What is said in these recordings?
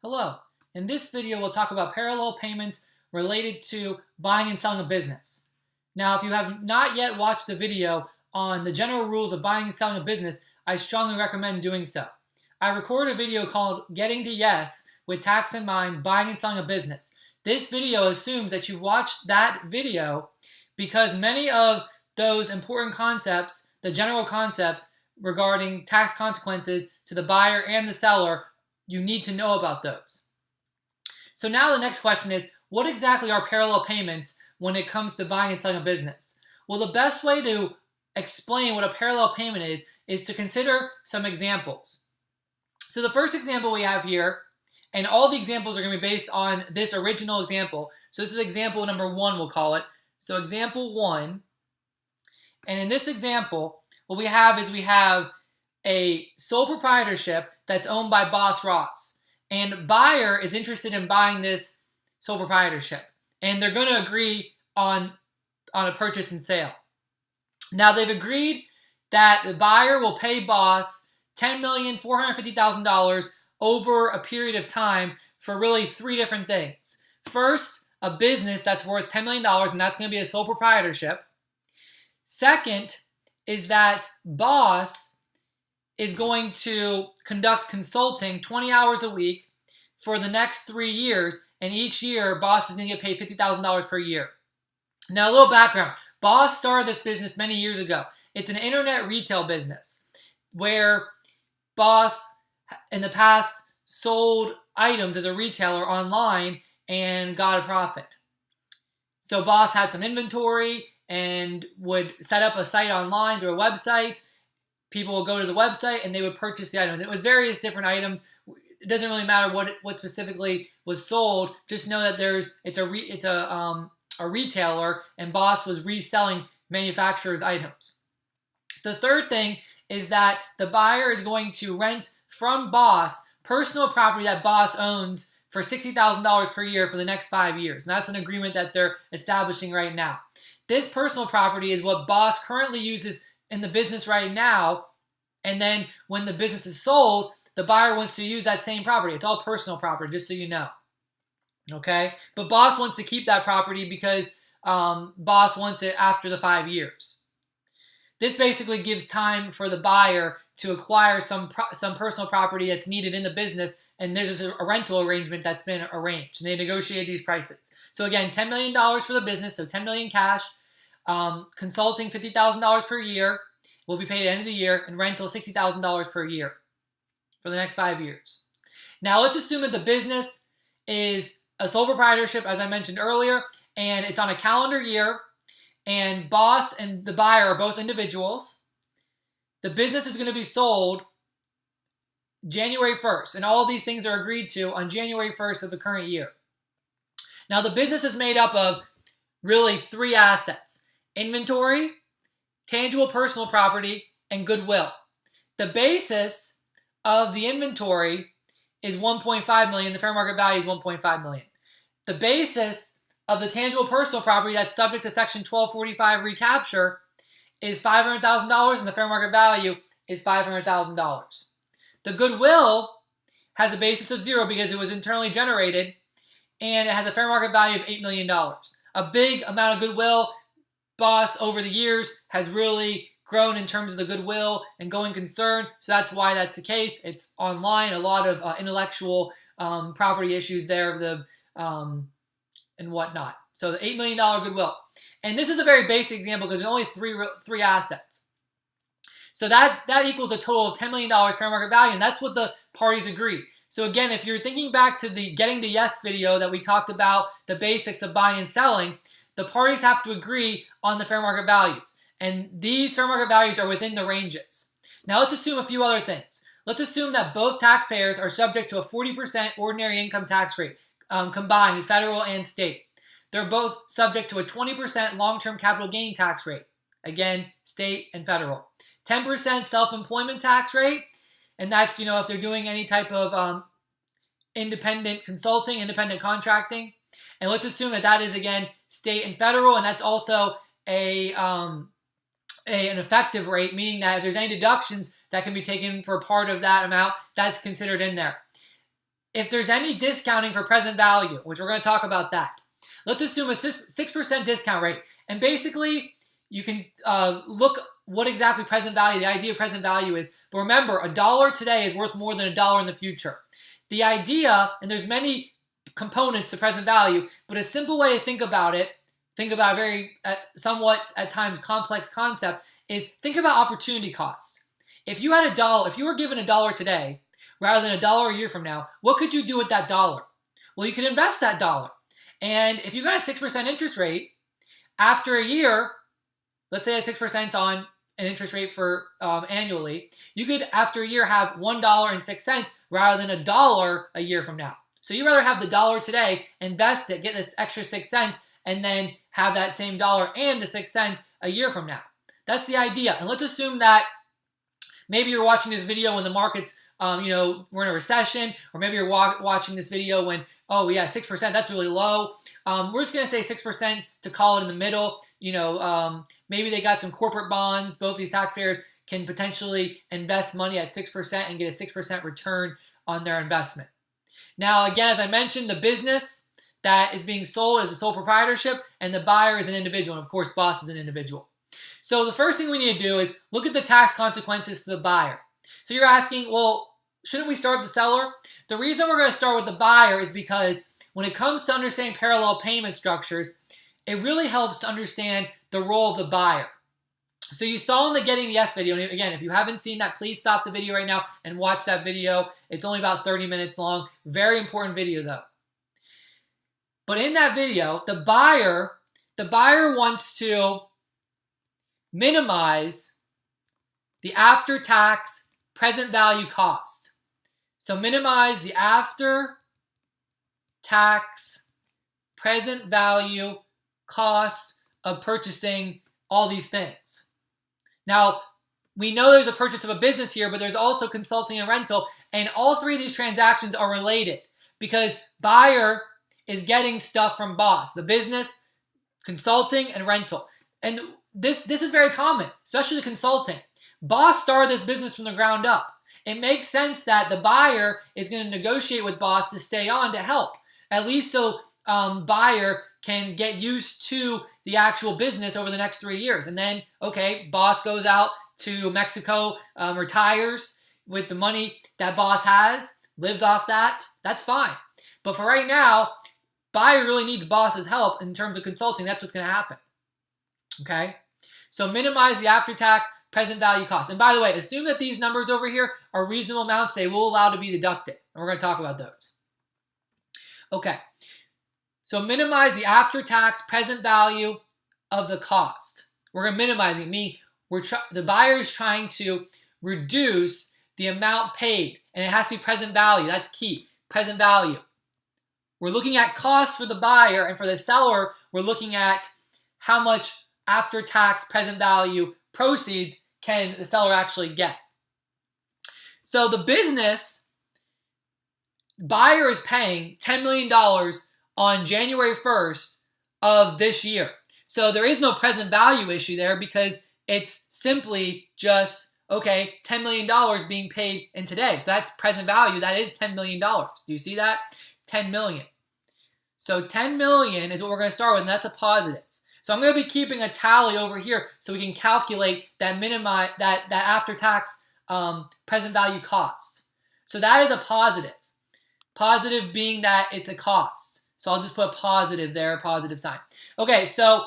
Hello. In this video, we'll talk about parallel payments related to buying and selling a business. Now, if you have not yet watched the video on the general rules of buying and selling a business, I strongly recommend doing so. I recorded a video called Getting to Yes with tax in mind, buying and selling a business. This video assumes that you've watched that video because many of those important concepts, the general concepts regarding tax consequences to the buyer and the seller, you need to know about those. So now the next question is, what exactly are parallel payments when it comes to buying and selling a business? Well, the best way to explain what a parallel payment is to consider some examples. So the first example we have here, and all the examples are going to be based on this original example. So this is example number 1, we'll call it. So example 1, and in this example, what we have is we have a sole proprietorship that's owned by Boss Ross. And buyer is interested in buying this sole proprietorship. And they're going to agree on a purchase and sale. Now they've agreed that the buyer will pay Boss $10,450,000 over a period of time for really 3 different things. First, a business that's worth $10 million, and that's going to be a sole proprietorship. Second is that Boss is going to conduct consulting 20 hours a week for the next 3 years, and each year, Boss is going to get paid $50,000 per year. Now, a little background. Boss started this business many years ago. It's an internet retail business where Boss, in the past, sold items as a retailer online and got a profit. So Boss had some inventory and would set up a site online through a website. People will go to the website and they would purchase the items. It was various different items. It doesn't really matter what specifically was sold. Just know that it's a retailer, and Boss was reselling manufacturers' items. The third thing is that the buyer is going to rent from Boss personal property that Boss owns for $60,000 per year for the next 5 years. And that's an agreement that they're establishing right now. This personal property is what Boss currently uses in the business right now, and then when the business is sold, the buyer wants to use that same property. It's all personal property, just so you know. Okay? But Boss wants to keep that property because Boss wants it after the 5 years. This basically gives time for the buyer to acquire some personal property that's needed in the business, and there's a rental arrangement that's been arranged, and they negotiate these prices. So again, $10 million for the business, so $10 million cash. Consulting $50,000 per year will be paid at the end of the year, and rental $60,000 per year for the next 5 years. Now let's assume that the business is a sole proprietorship, as I mentioned earlier, and it's on a calendar year, and Boss and the buyer are both individuals. The business is going to be sold January 1st, and all of these things are agreed to on January 1st of the current year. Now the business is made up of really 3 assets: inventory, tangible personal property, and goodwill. The basis of the inventory is $1.5 million. The fair market value is $1.5 million. The basis of the tangible personal property that's subject to Section 1245 recapture is $500,000, and the fair market value is $500,000. The goodwill has a basis of 0 because it was internally generated, and it has a fair market value of $8 million. A big amount of goodwill. Boss over the years has really grown in terms of the goodwill and going concern, so that's why that's the case. It's online, a lot of intellectual property issues there, and whatnot. So the $8 million goodwill. And this is a very basic example because there's only three assets. So that equals a total of $10 million fair market value, and that's what the parties agree. So again, if you're thinking back to the Getting to Yes video that we talked about, the basics of buying and selling, the parties have to agree on the fair market values. And these fair market values are within the ranges. Now let's assume a few other things. Let's assume that both taxpayers are subject to a 40% ordinary income tax rate, combined, federal and state. They're both subject to a 20% long-term capital gain tax rate. Again, state and federal. 10% self-employment tax rate, and that's, if they're doing any type of independent consulting, independent contracting. And let's assume that is, again, state and federal, and that's also an effective rate, meaning that if there's any deductions that can be taken for part of that amount, that's considered in there. if there's any discounting for present value, which we're going to talk about that. Let's assume a 6% discount rate. And basically, you can look what exactly present value, the idea of present value is. But remember, $1 today is worth more than $1 in the future. The idea, and there's many components to present value, but a simple way to think about a very somewhat at times complex concept is think about opportunity cost. If you had $1, if you were given $1 today, rather than $1 a year from now, what could you do with that dollar? Well, you could invest that dollar. And if you got a 6% interest rate, after a year, let's say at 6% on an interest rate for annually, you could, after a year, have $1.06 rather than $1 a year from now. So you'd rather have the dollar today, invest it, get this extra 6 cents, and then have that same dollar and the 6 cents a year from now. That's the idea. And let's assume that maybe you're watching this video when the market's, we're in a recession, or maybe you're watching this video when, oh yeah, 6%, that's really low. We're just going to say 6% to call it in the middle. Maybe they got some corporate bonds. Both these taxpayers can potentially invest money at 6% and get a 6% return on their investment. Now, again, as I mentioned, the business that is being sold is a sole proprietorship, and the buyer is an individual, and of course, boss is an individual. So the first thing we need to do is look at the tax consequences to the buyer. So you're asking, well, shouldn't we start with the seller? The reason we're going to start with the buyer is because when it comes to understanding parallel payment structures, it really helps to understand the role of the buyer. So you saw in the Getting the Yes video, and again, if you haven't seen that, please stop the video right now and watch that video. It's only about 30 minutes long. Very important video though. But in that video, the buyer wants to minimize the after-tax present value cost. So minimize the after-tax present value cost of purchasing all these things. Now, we know there's a purchase of a business here, but there's also consulting and rental, and all three of these transactions are related because buyer is getting stuff from boss, the business, consulting, and rental. And this is very common, especially the consulting. Boss started this business from the ground up. It makes sense that the buyer is going to negotiate with boss to stay on to help, at least so buyer can get used to the actual business over the next 3 years. And then, okay, boss goes out to Mexico, retires with the money that boss has, lives off that. That's fine. But for right now, buyer really needs boss's help in terms of consulting. That's what's going to happen. Okay? So minimize the after-tax present value cost. And by the way, assume that these numbers over here are reasonable amounts. They will allow to be deducted. And we're going to talk about those. Okay. So minimize the after-tax present value of the cost. We're going to minimize it. Meaning the buyer is trying to reduce the amount paid. And it has to be present value. That's key. Present value. We're looking at costs for the buyer, and for the seller, we're looking at how much after-tax present value proceeds can the seller actually get. So the business buyer is paying $10 million on January 1st of this year. So there is no present value issue there because it's simply just, okay, $10 million being paid in today. So that's present value. That is $10 million. Do you see that? 10 million. So 10 million is what we're going to start with, and that's a positive. So I'm going to be keeping a tally over here so we can calculate that that after-tax present value cost. So that is a positive. Positive being that it's a cost. So I'll just put a positive there, a positive sign. Okay, so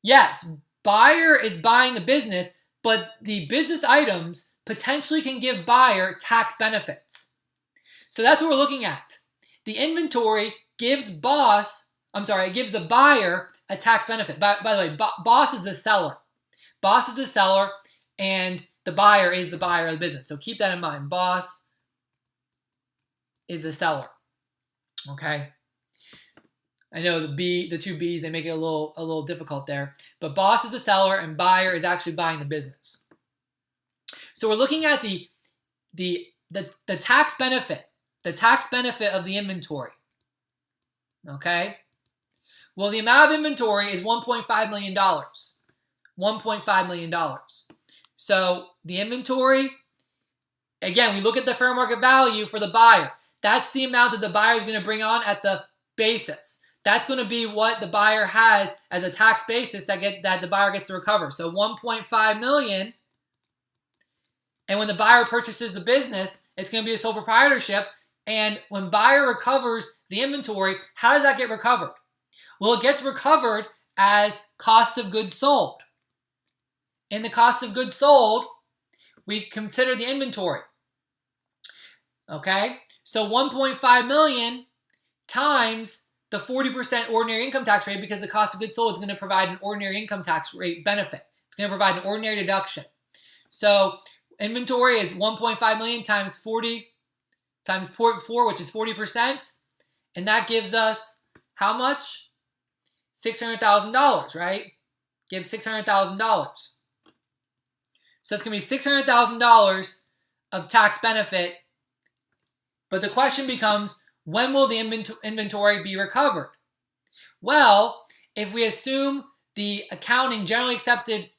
yes, buyer is buying the business, but the business items potentially can give buyer tax benefits. So that's what we're looking at. The inventory gives the buyer a tax benefit. By the way, boss is the seller. Boss is the seller, and the buyer is the buyer of the business. So keep that in mind. Boss is the seller. Okay? I know the two B's, they make it a little difficult there. But boss is the seller, and buyer is actually buying the business. So we're looking at the tax benefit. The tax benefit of the inventory. Okay? Well, the amount of inventory is $1.5 million. $1.5 million. So the inventory, again, we look at the fair market value for the buyer. that's the amount that the buyer is going to bring on at the basis. That's going to be what the buyer has as a tax basis that the buyer gets to recover. So $1.5 million. And when the buyer purchases the business, it's going to be a sole proprietorship. And when buyer recovers the inventory, how does that get recovered? Well, it gets recovered as cost of goods sold. In the cost of goods sold, we consider the inventory. Okay? So $1.5 million times the 40% ordinary income tax rate, because the cost of goods sold is going to provide an ordinary income tax rate benefit. It's going to provide an ordinary deduction. So inventory is $1.5 million times 40 times 0.4, which is 40%. And that gives us how much? $600,000, right? Gives $600,000. So it's going to be $600,000 of tax benefit. But the question becomes, when will the inventory be recovered? Well, if we assume the generally accepted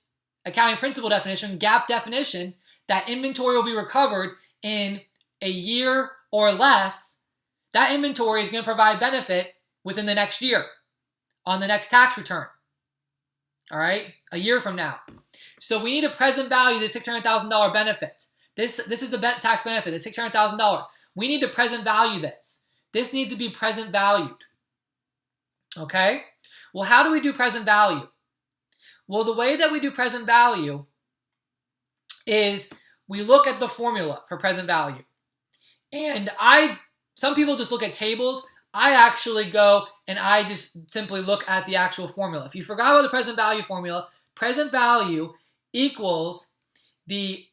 accounting principle definition, GAAP definition, that inventory will be recovered in a year or less, that inventory is going to provide benefit within the next year on the next tax return. All right, a year from now. So we need to present value the $600,000 benefit. This is the tax benefit, the $600,000. We need to present value this. This needs to be present valued. Okay? Well, how do we do present value? Well, the way that we do present value is we look at the formula for present value. And some people just look at tables. I actually go and I just simply look at the actual formula. If you forgot about the present value formula, present value equals the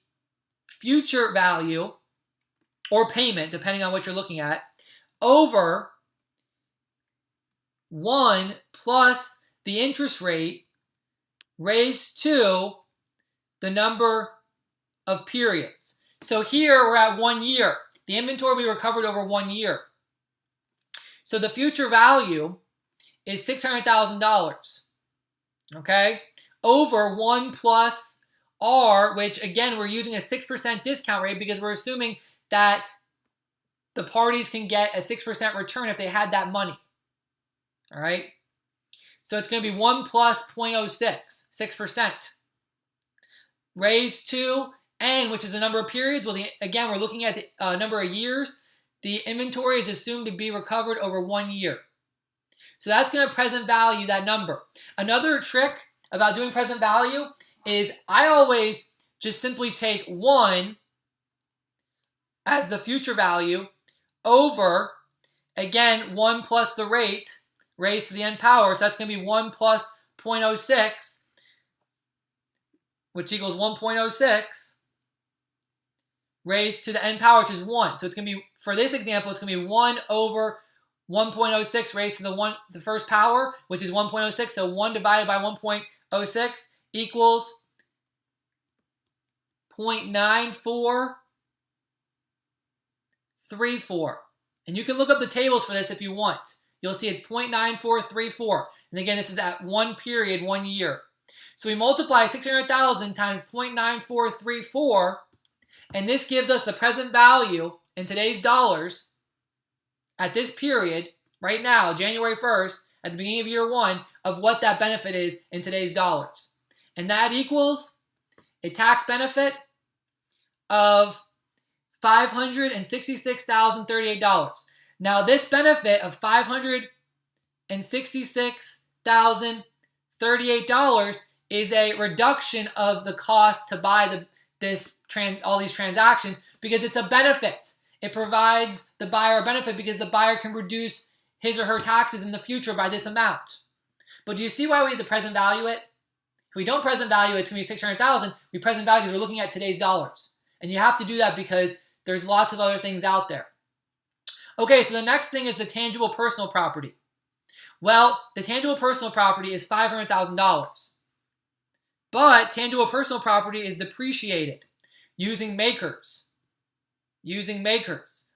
future value or payment, depending on what you're looking at, over 1 plus the interest rate raised to the number of periods. So here we're at 1 year. The inventory will be recovered over 1 year. So the future value is $600,000, okay, over 1 plus R, which again, we're using a 6% discount rate because we're assuming that the parties can get a 6% return if they had that money, all right? So it's going to be 1 plus 0.06, 6%, raised to N, which is the number of periods. Well, again, we're looking at the number of years. The inventory is assumed to be recovered over 1 year. So that's going to present value that number. Another trick about doing present value is I always just simply take 1 as the future value over, again, 1 plus the rate raised to the n power. So that's going to be 1 plus 0.06, which equals 1.06. Raised to the n power, which is 1. So it's going to be, for this example, it's going to be 1 over 1.06 raised to the first power, which is 1.06. So 1 divided by 1.06 equals 0.9434. And you can look up the tables for this if you want. You'll see it's 0.9434. And again, this is at 1 period, 1 year. So we multiply 600,000 times 0.9434. And this gives us the present value in today's dollars at this period, right now, January 1st, at the beginning of year 1, of what that benefit is in today's dollars. And that equals a tax benefit of $566,038. Now, this benefit of $566,038 is a reduction of the cost to buy all these transactions because it's a benefit. It provides the buyer a benefit because the buyer can reduce his or her taxes in the future by this amount. But do you see why we have to present value it? If we don't present value it, it's going to be $600,000. We present value because we're looking at today's dollars. And you have to do that because there's lots of other things out there. Okay, so the next thing is the tangible personal property. Well, the tangible personal property is $500,000. But tangible personal property is depreciated using makers.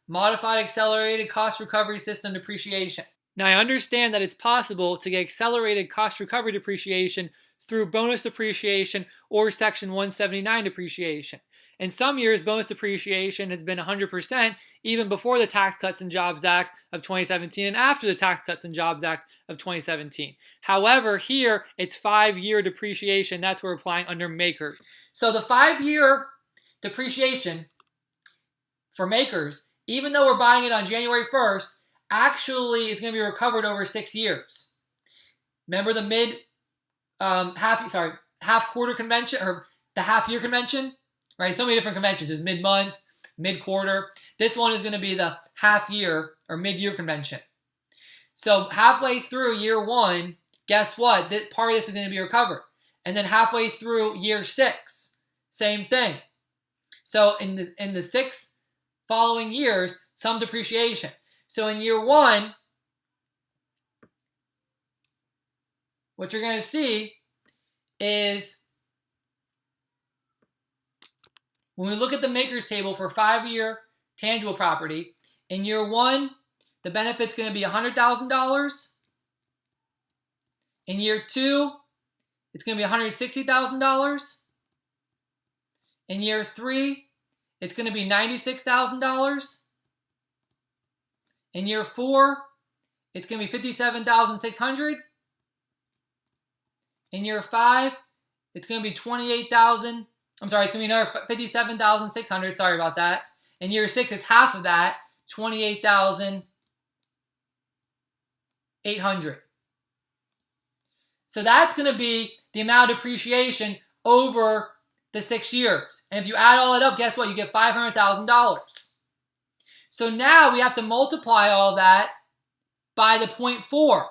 Modified accelerated cost recovery system depreciation. Now, I understand that it's possible to get accelerated cost recovery depreciation through bonus depreciation or Section 179 depreciation. In some years, bonus depreciation has been 100%, even before the Tax Cuts and Jobs Act of 2017 and after the Tax Cuts and Jobs Act of 2017. However, here, it's 5-year depreciation. That's what we're applying under MAKERS. So the 5-year depreciation for MAKERS, even though we're buying it on January 1st, actually is going to be recovered over 6 years. Remember the half quarter convention, or the half year convention, right? So many different conventions. There's mid-month, mid-quarter. This one is going to be the half year or mid-year convention. So halfway through year 1, guess what? Part of this is going to be recovered. And then halfway through year 6, same thing. So in the 6 following years, some depreciation. So in year 1, what you're going to see is when we look at the MAKERS table for 5-year tangible property, in year 1, the benefit's going to be $100,000. In year 2, it's going to be $160,000. In year 3, it's going to be $96,000. In year 4, it's going to be $57,600. In year 5, it's going to be it's going to be another $57,600. Sorry about that. In year 6, it's half of that, $28,800. So that's going to be the amount of depreciation over the 6 years. And if you add all that up, guess what? You get $500,000. So now we have to multiply all that by the 0.4,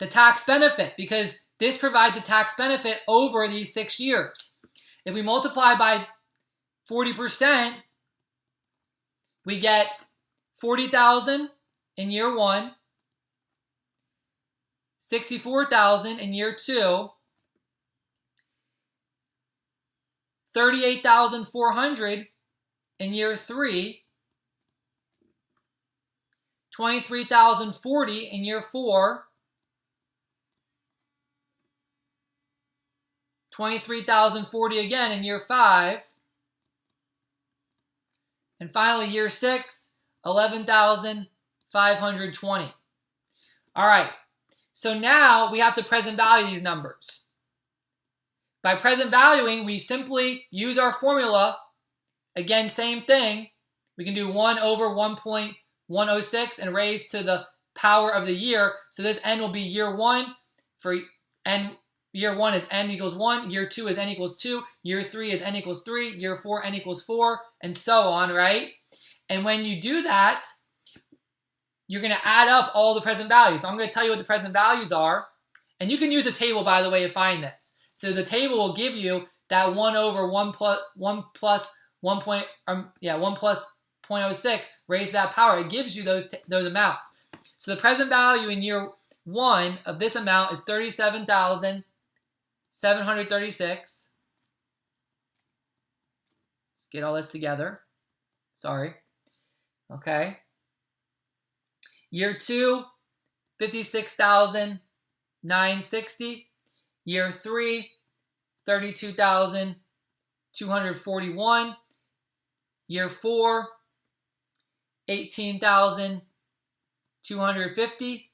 the tax benefit, because this provides a tax benefit over these 6 years. If we multiply by 40%, we get $40,000 in year 1, $64,000 in year 2, $38,400 in year 3, $23,040 in year 4, $23,040 again in year 5, and finally year 6, $11,520. All right, so now we have to present value these numbers. By present valuing, we simply use our formula. Again, same thing. We can do 1 over 1.106 and raise to the power of the year. So this n will be year 1. For n, year 1 is n equals 1. Year 2 is n equals 2. Year 3 is n equals 3. Year 4, n equals 4. And so on, right? And when you do that, you're going to add up all the present values. So I'm going to tell you what the present values are. And you can use a table, by the way, to find this. So the table will give you that 1 over 1 plus 0.06 raised to that power. It gives you those amounts. So the present value in year 1 of this amount is $37,736. Let's get all this together. Sorry. Okay. Year 2, $56,960. Year 3, $32,241. Year 4, $18,250.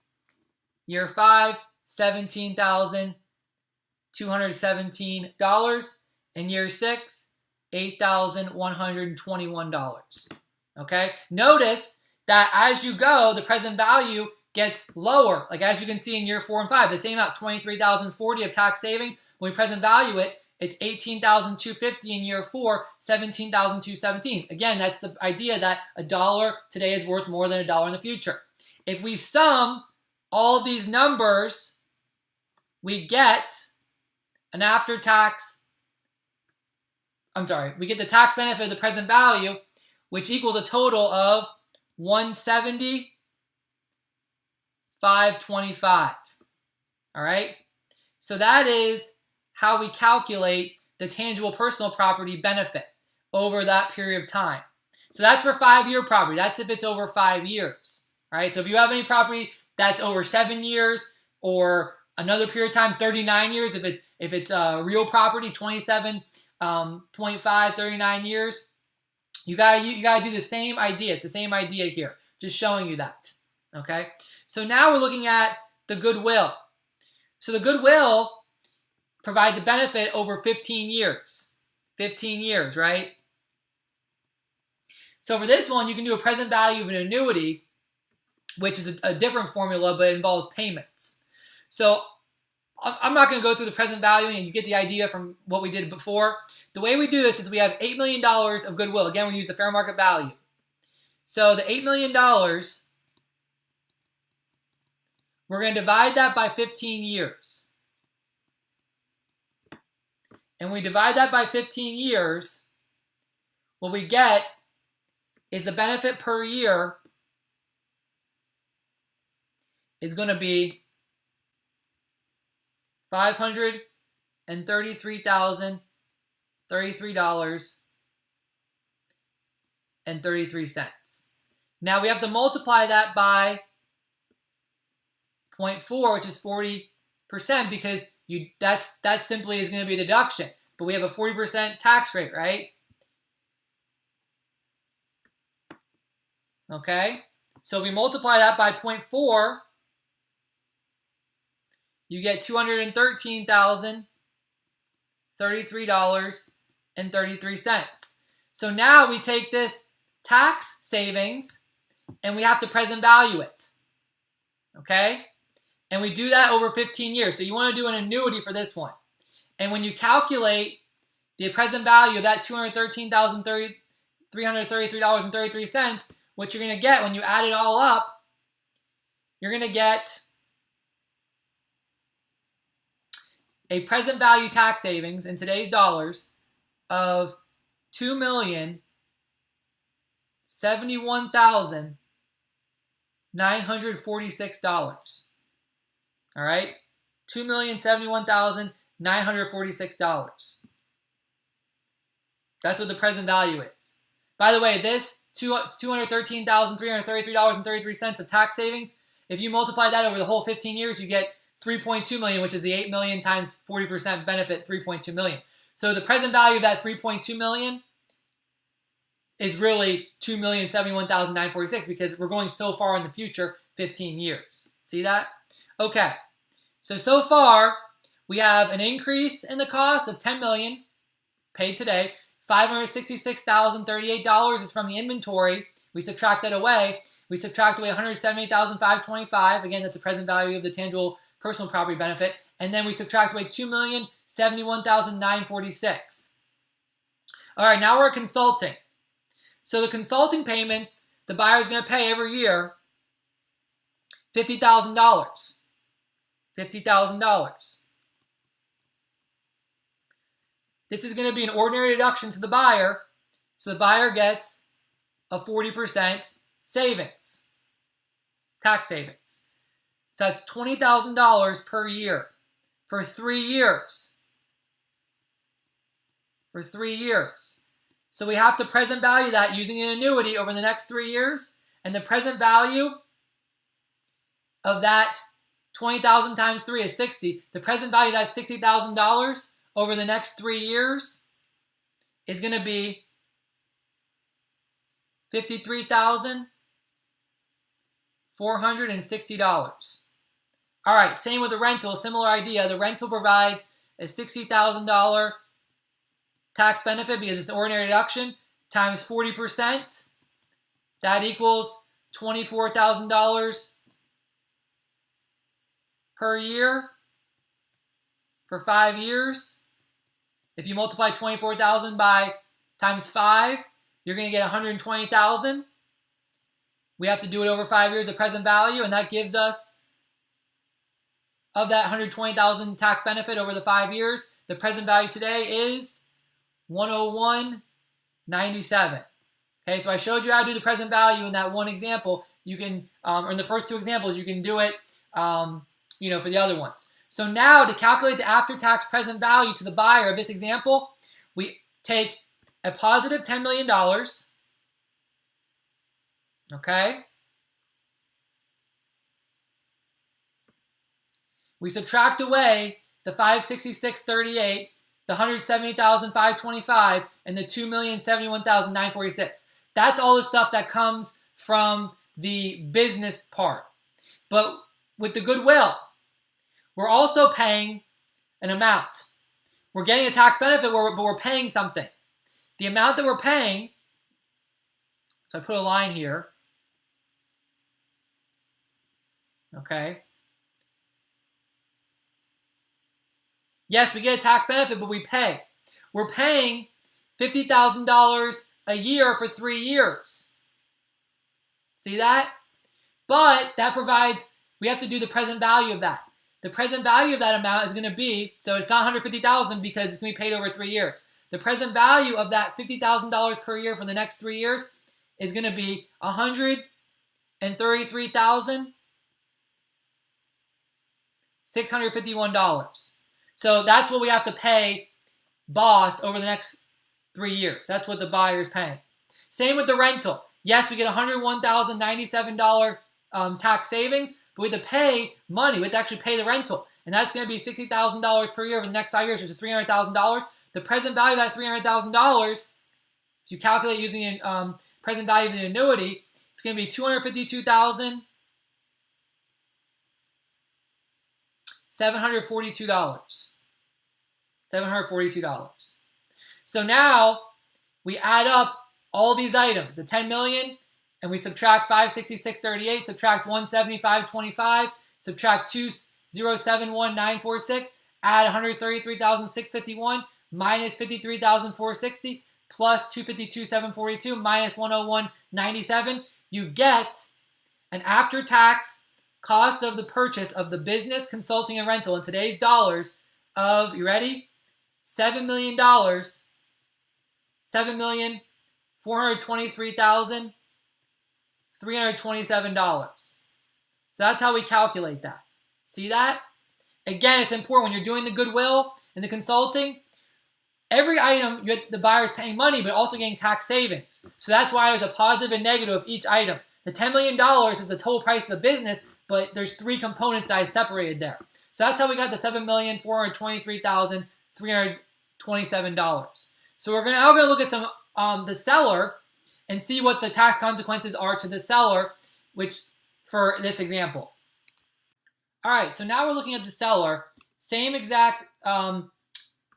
Year 5, $17,217. And year 6, $8,121. Okay? Notice that as you go, the present value gets lower. Like as you can see in year 4 and 5, the same amount, $23,040 of tax savings. When we present value it, it's $18,250 in year 4, $17,217. Again, that's the idea that $1 today is worth more than $1 in the future. If we sum all these numbers, we get an after-tax, we get the tax benefit of the present value, which equals a total of $170,525. All right? So that is how we calculate the tangible personal property benefit over that period of time. So that's for 5-year property. That's if it's over 5 years. All right? So if you have any property that's over 7 years or another period of time, 39 years, if it's real property, 27 0.5, 39 years. You gotta do the same idea. It's the same idea here. Just showing you that. Okay? So now we're looking at the goodwill. So the goodwill provides a benefit over 15 years. 15 years, right? So for this one, you can do a present value of an annuity, which is a different formula, but it involves payments. So I'm not going to go through the present value, and you get the idea from what we did before. The way we do this is we have $8 million of goodwill. Again, we use the fair market value. So the $8 million, we're going to divide that by 15 years. And we divide that by 15 years, what we get is the benefit per year is going to be $533,033.33. Now we have to multiply that by 0.4, which is 40%, because that simply is going to be a deduction. But we have a 40% tax rate, right? Okay? So if we multiply that by 0.4, you get $213,033.33. So now we take this tax savings and we have to present value it. Okay? And we do that over 15 years. So you want to do an annuity for this one. And when you calculate the present value of that $213,333.33, what you're going to get when you add it all up, you're going to get a present value tax savings in today's dollars of $2,071,946. All right? $2,071,946. That's what the present value is. By the way, this $213,333.33 of tax savings, if you multiply that over the whole 15 years, you get $3.2 million, which is the $8 million times 40% benefit, $3.2 million. So the present value of that $3.2 million is really $2,071,946 because we're going so far in the future, 15 years. See that? Okay. So far, we have an increase in the cost of $10 million paid today. $566,038 is from the inventory. We subtract that away. We subtract away $178,525. Again, that's the present value of the tangible personal property benefit. And then we subtract away $2,071,946. All right, now we're consulting. So the consulting payments, the buyer is going to pay every year $50,000. $50,000. This is going to be an ordinary deduction to the buyer, so the buyer gets a 40% savings, tax savings. So that's $20,000 per year for 3 years. For 3 years. So we have to present value that using an annuity over the next 3 years, and the present value of that 20,000 times 3 is 60. The present value of that $60,000 over the next 3 years is going to be $53,460. All right, same with the rental, similar idea. The rental provides a $60,000 tax benefit because it's an ordinary deduction times 40%. That equals $24,000 per year for 5 years. If you multiply 24,000 by times 5, you're going to get 120,000. We have to do it over 5 years, the present value, and that gives us, of that 120,000 tax benefit over the 5 years, the present value today is $101.97. Okay, so I showed you how to do the present value in that one example. You can, or in the first 2 examples, you can do it, for the other ones. So now to calculate the after-tax present value to the buyer of this example, we take a positive $10 million, okay? We subtract away the $566.38 the $170,525, and the $2,071,946. That's all the stuff that comes from the business part. But with the goodwill, we're also paying an amount. We're getting a tax benefit, but we're paying something. The amount that we're paying, so I put a line here. Okay. Yes, we get a tax benefit, but we pay. We're paying $50,000 a year for 3 years. See that? But that provides, we have to do the present value of that. The present value of that amount is going to be, so it's not $150,000 because it's going to be paid over 3 years. The present value of that $50,000 per year for the next 3 years is going to be $133,651. So that's what we have to pay boss over the next 3 years. That's what the buyer is paying. Same with the rental. Yes, we get $101,097 tax savings, but we have to pay money. We have to actually pay the rental. And that's going to be $60,000 per year over the next 5 years, which is $300,000. The present value of that $300,000, if you calculate using present value of the annuity, it's going to be $252,742. $742. So now we add up all these items, the $10 million, and we subtract $566.38, subtract $175.25, subtract $207,946, add $133,651 minus $53,460 plus $252,742 minus $101,97. You get an after-tax cost of the purchase of the business, consulting, and rental in today's dollars of, you ready? $7 million, $7,423,327. So that's how we calculate that. See that? Again, it's important when you're doing the goodwill and the consulting. Every item, the buyer is paying money, but also getting tax savings. So that's why there's a positive and negative of each item. The $10 million is the total price of the business, but there's 3 components that I separated there. So that's how we got the $7,423,327. So we're now going to look at some the seller and see what the tax consequences are to the seller, which for this example. All right, so now we're looking at the seller. Same exact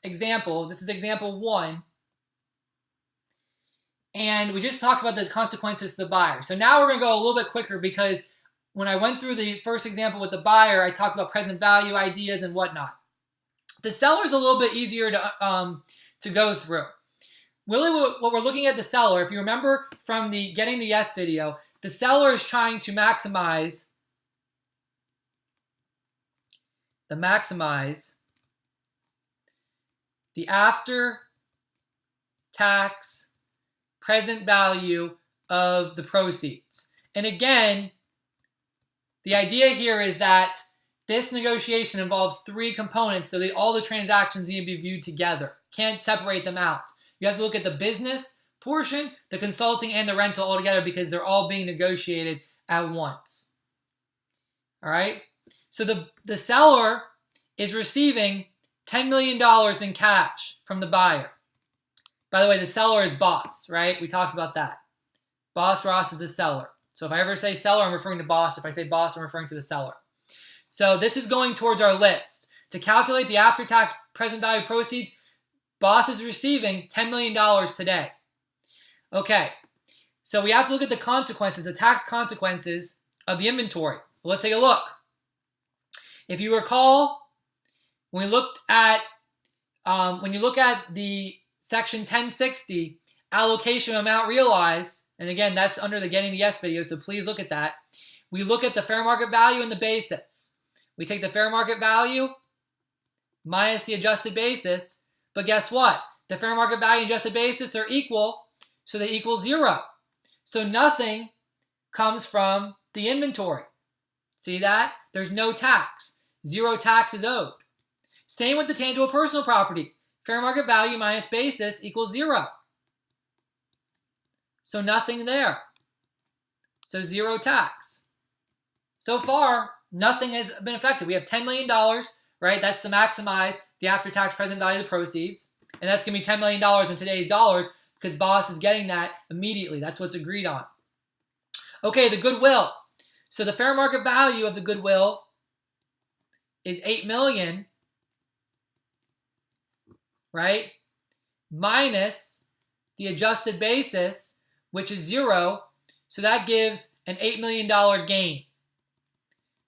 example. This is example 1. And we just talked about the consequences to the buyer. So now we're going to go a little bit quicker because when I went through the first example with the buyer, I talked about present value ideas and whatnot. The seller is a little bit easier to go through. Really, what we're looking at the seller, if you remember from the Getting the Yes video, the seller is trying to maximize the after-tax present value of the proceeds. And again, the idea here is that this negotiation involves 3 components, so all the transactions need to be viewed together. Can't separate them out. You have to look at the business portion, the consulting, and the rental all together because they're all being negotiated at once. All right? So the seller is receiving $10 million in cash from the buyer. By the way, the seller is boss, right? We talked about that. Boss Ross is the seller. So if I ever say seller, I'm referring to boss. If I say boss, I'm referring to the seller. So this is going towards our list. To calculate the after-tax present value proceeds, boss is receiving $10 million today. Okay, so we have to look at the consequences, the tax consequences of the inventory. Let's take a look. If you recall, when you look at the section 1060, allocation amount realized, and again, that's under the Getting the Yes video, so please look at that. We look at the fair market value and the basis. We take the fair market value minus the adjusted basis, but guess what? The fair market value and adjusted basis, they're equal, so they equal 0. So nothing comes from the inventory. See that? There's no tax. 0 tax is owed. Same with the tangible personal property. Fair market value minus basis equals 0. So nothing there. So 0 tax. So far, nothing has been affected. We have $10 million right? That's to maximize the after-tax present value of the proceeds. And that's going to be $10 million in today's dollars because boss is getting that immediately. That's what's agreed on. Okay, the goodwill. So the fair market value of the goodwill is $8 million, right? Minus the adjusted basis, which is 0. So that gives an $8 million gain.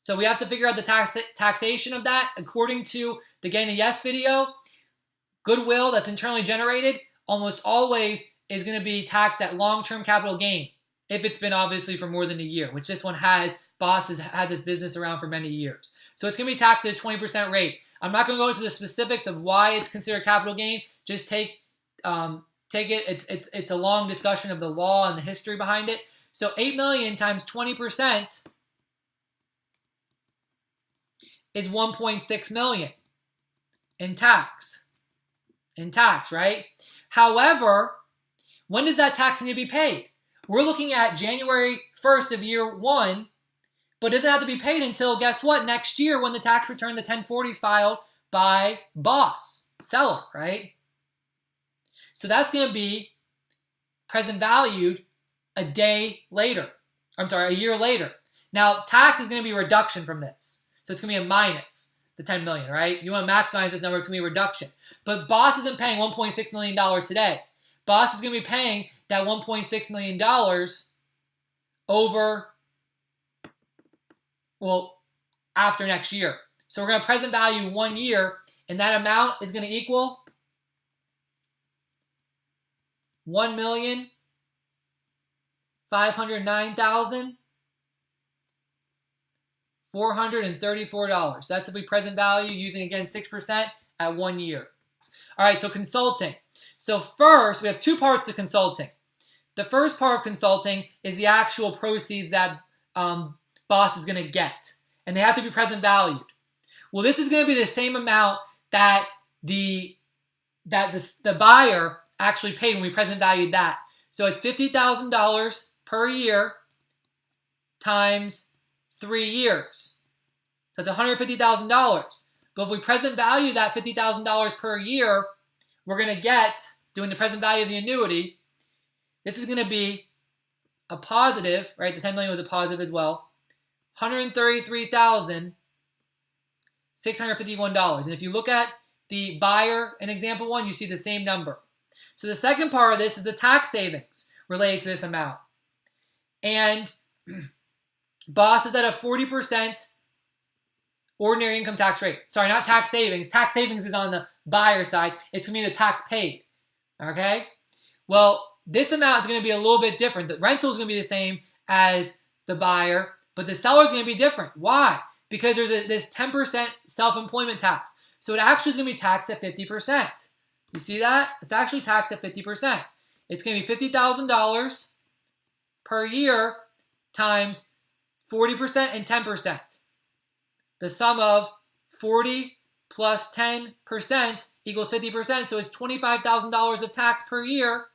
So we have to figure out the taxation of that. According to the Gain a Yes video, goodwill that's internally generated almost always is going to be taxed at long-term capital gain if it's been obviously for more than a year, which this one has. Boss has had this business around for many years. So it's going to be taxed at a 20% rate. I'm not going to go into the specifics of why it's considered capital gain. Just take it. It's a long discussion of the law and the history behind it. So 8 million times 20% is 1.6 million in tax. Right? However, when does that tax need to be paid? We're looking at January 1st of year 1, but it doesn't have to be paid until, guess what, next year when the tax return, the 1040 is filed by boss, seller, right? So that's going to be present valued a year later. Now, tax is going to be a reduction from this. So it's going to be a minus the 10 million, right? You want to maximize this number, it's going to be a reduction. But boss isn't paying $1.6 million today. Boss is going to be paying that $1.6 million over, after next year. So we're going to present value 1 year, and that amount is going to equal $1,509,434. That's if we present value using, again, 6% at 1 year. All right, so consulting. So first, we have two parts of consulting. The first part of consulting is the actual proceeds that boss is going to get, and they have to be present valued. Well, this is going to be the same amount that the buyer actually paid when we present valued that. So it's $50,000 per year times 3 years. So that's $150,000. But if we present value that $50,000 per year, we're going to get, doing the present value of the annuity, this is going to be a positive, right? The 10 million was a positive as well. $133,651. And if you look at the buyer in example 1, you see the same number. So the second part of this is the tax savings related to this amount. And boss is at a 40% ordinary income tax rate. Sorry, not tax savings. Tax savings is on the buyer side. It's going to be the tax paid. Okay? Well, this amount is going to be a little bit different. The rental is going to be the same as the buyer, but the seller is going to be different. Why? Because there's this 10% self-employment tax. So it actually is going to be taxed at 50%. You see that? It's actually taxed at 50%. It's going to be $50,000 per year times 40% and 10%. The sum of 40 plus 10% equals 50%. So it's $25,000 of tax per year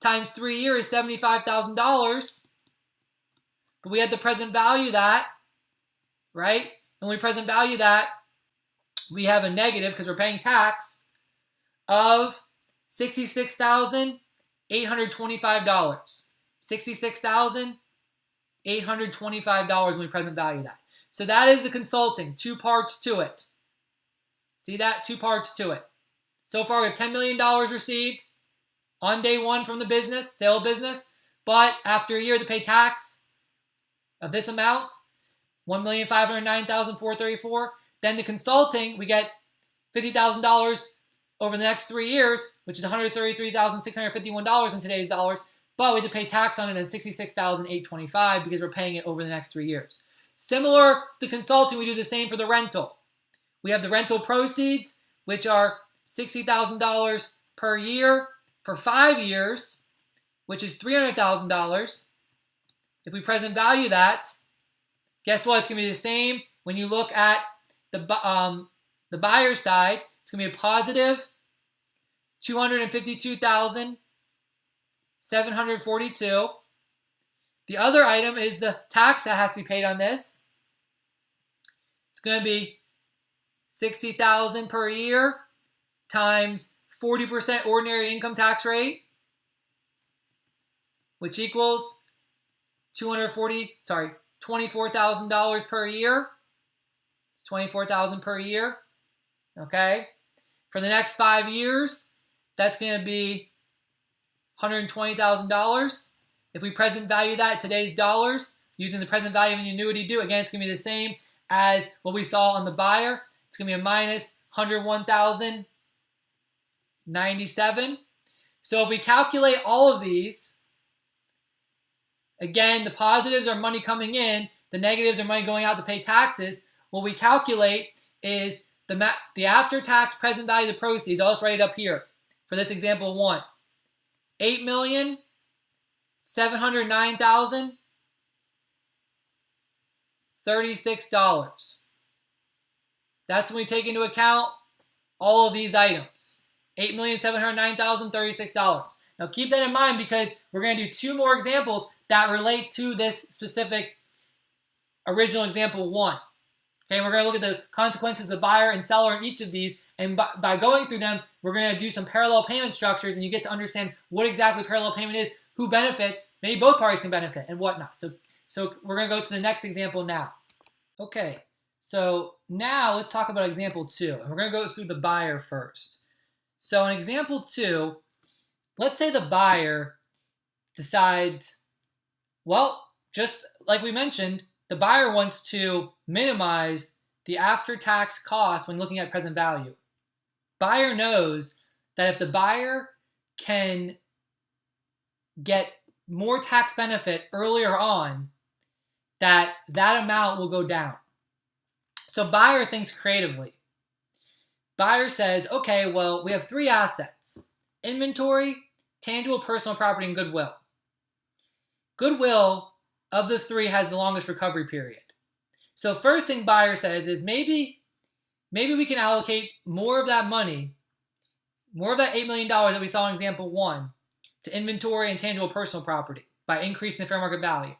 times 3 years is $75,000. But we had to present value that, right? And when we present value that, we have a negative because we're paying tax of $66,825. $66,825 when we present value that. So that is the consulting. 2 parts to it. See that? 2 parts to it. So far we have $10 million received on day 1 from the business, sale of business. But after a year to pay tax of this amount, $1,509,434. Then the consulting, we get $50,000 over the next 3 years, which is $133,651 in today's dollars. But we have to pay tax on it at $66,825 because we're paying it over the next 3 years. Similar to the consulting, we do the same for the rental. We have the rental proceeds, which are $60,000 per year for 5 years, which is $300,000. If we present value that, guess what? It's going to be the same when you look at the buyer's side. It's going to be a positive $252,742. The other item is the tax that has to be paid on this. It's going to be $60,000 per year times 40% ordinary income tax rate, which equals $24,000 per year. It's $24,000 per year. Okay. For the next 5 years, that's going to be $120,000. If we present value that today's dollars, using the present value of the annuity due, again, it's going to be the same as what we saw on the buyer. It's going to be a minus $101,097. So if we calculate all of these, again, the positives are money coming in, the negatives are money going out to pay taxes. What we calculate is the after-tax present value of the proceeds. I'll just write it up here for this example 1. $8,709,036. That's when we take into account all of these items. $8,709,036. Now keep that in mind because we're going to do 2 more examples that relate to this specific original example 1. Okay, we're going to look at the consequences of buyer and seller in each of these, and by going through them, we're going to do some parallel payment structures, and you get to understand what exactly parallel payment is, who benefits, maybe both parties can benefit, and whatnot. So we're going to go to the next example now. Okay, so now let's talk about example 2, and we're going to go through the buyer first. So in example 2, let's say the buyer decides, well, just like we mentioned, the buyer wants to minimize the after-tax cost when looking at present value. Buyer knows that if the buyer can get more tax benefit earlier on, that amount will go down. So buyer thinks creatively. Buyer says, okay, well, we have 3 assets: inventory, tangible personal property, and goodwill. Goodwill of the 3 has the longest recovery period. So first thing buyer says is maybe we can allocate more of that money, more of that $8 million that we saw in example 1 to inventory and tangible personal property by increasing the fair market value.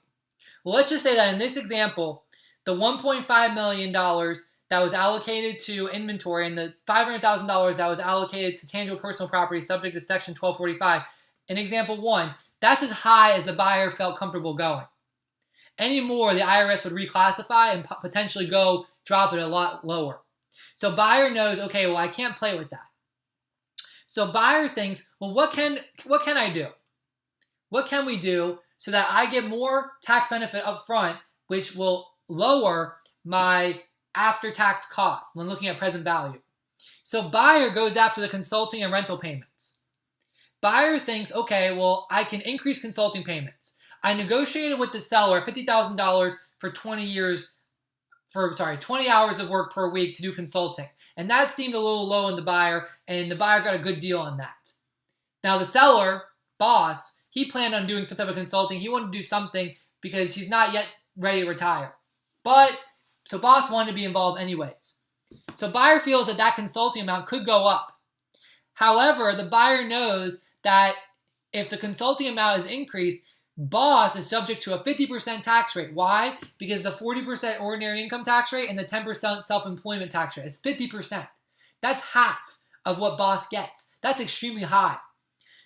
Well, let's just say that in this example, the $1.5 million that was allocated to inventory and the $500,000 that was allocated to tangible personal property subject to section 1245, in example 1, that's as high as the buyer felt comfortable going. Any more, the IRS would reclassify and potentially drop it a lot lower. So buyer knows, okay, well, I can't play with that. So buyer thinks, well, what can I do? What can we do so that I get more tax benefit up front, which will lower my after-tax cost when looking at present value? So buyer goes after the consulting and rental payments. Buyer thinks, okay, well, I can increase consulting payments. I negotiated with the seller $50,000 for 20 hours of work per week to do consulting. And that seemed a little low in the buyer, and the buyer got a good deal on that. Now the seller, boss, he planned on doing some type of consulting. He wanted to do something because he's not yet ready to retire. So boss wanted to be involved anyways. So buyer feels that consulting amount could go up. However, the buyer knows that if the consulting amount is increased, boss is subject to a 50% tax rate. Why? Because the 40% ordinary income tax rate and the 10% self-employment tax rate is 50%. That's half of what boss gets. That's extremely high.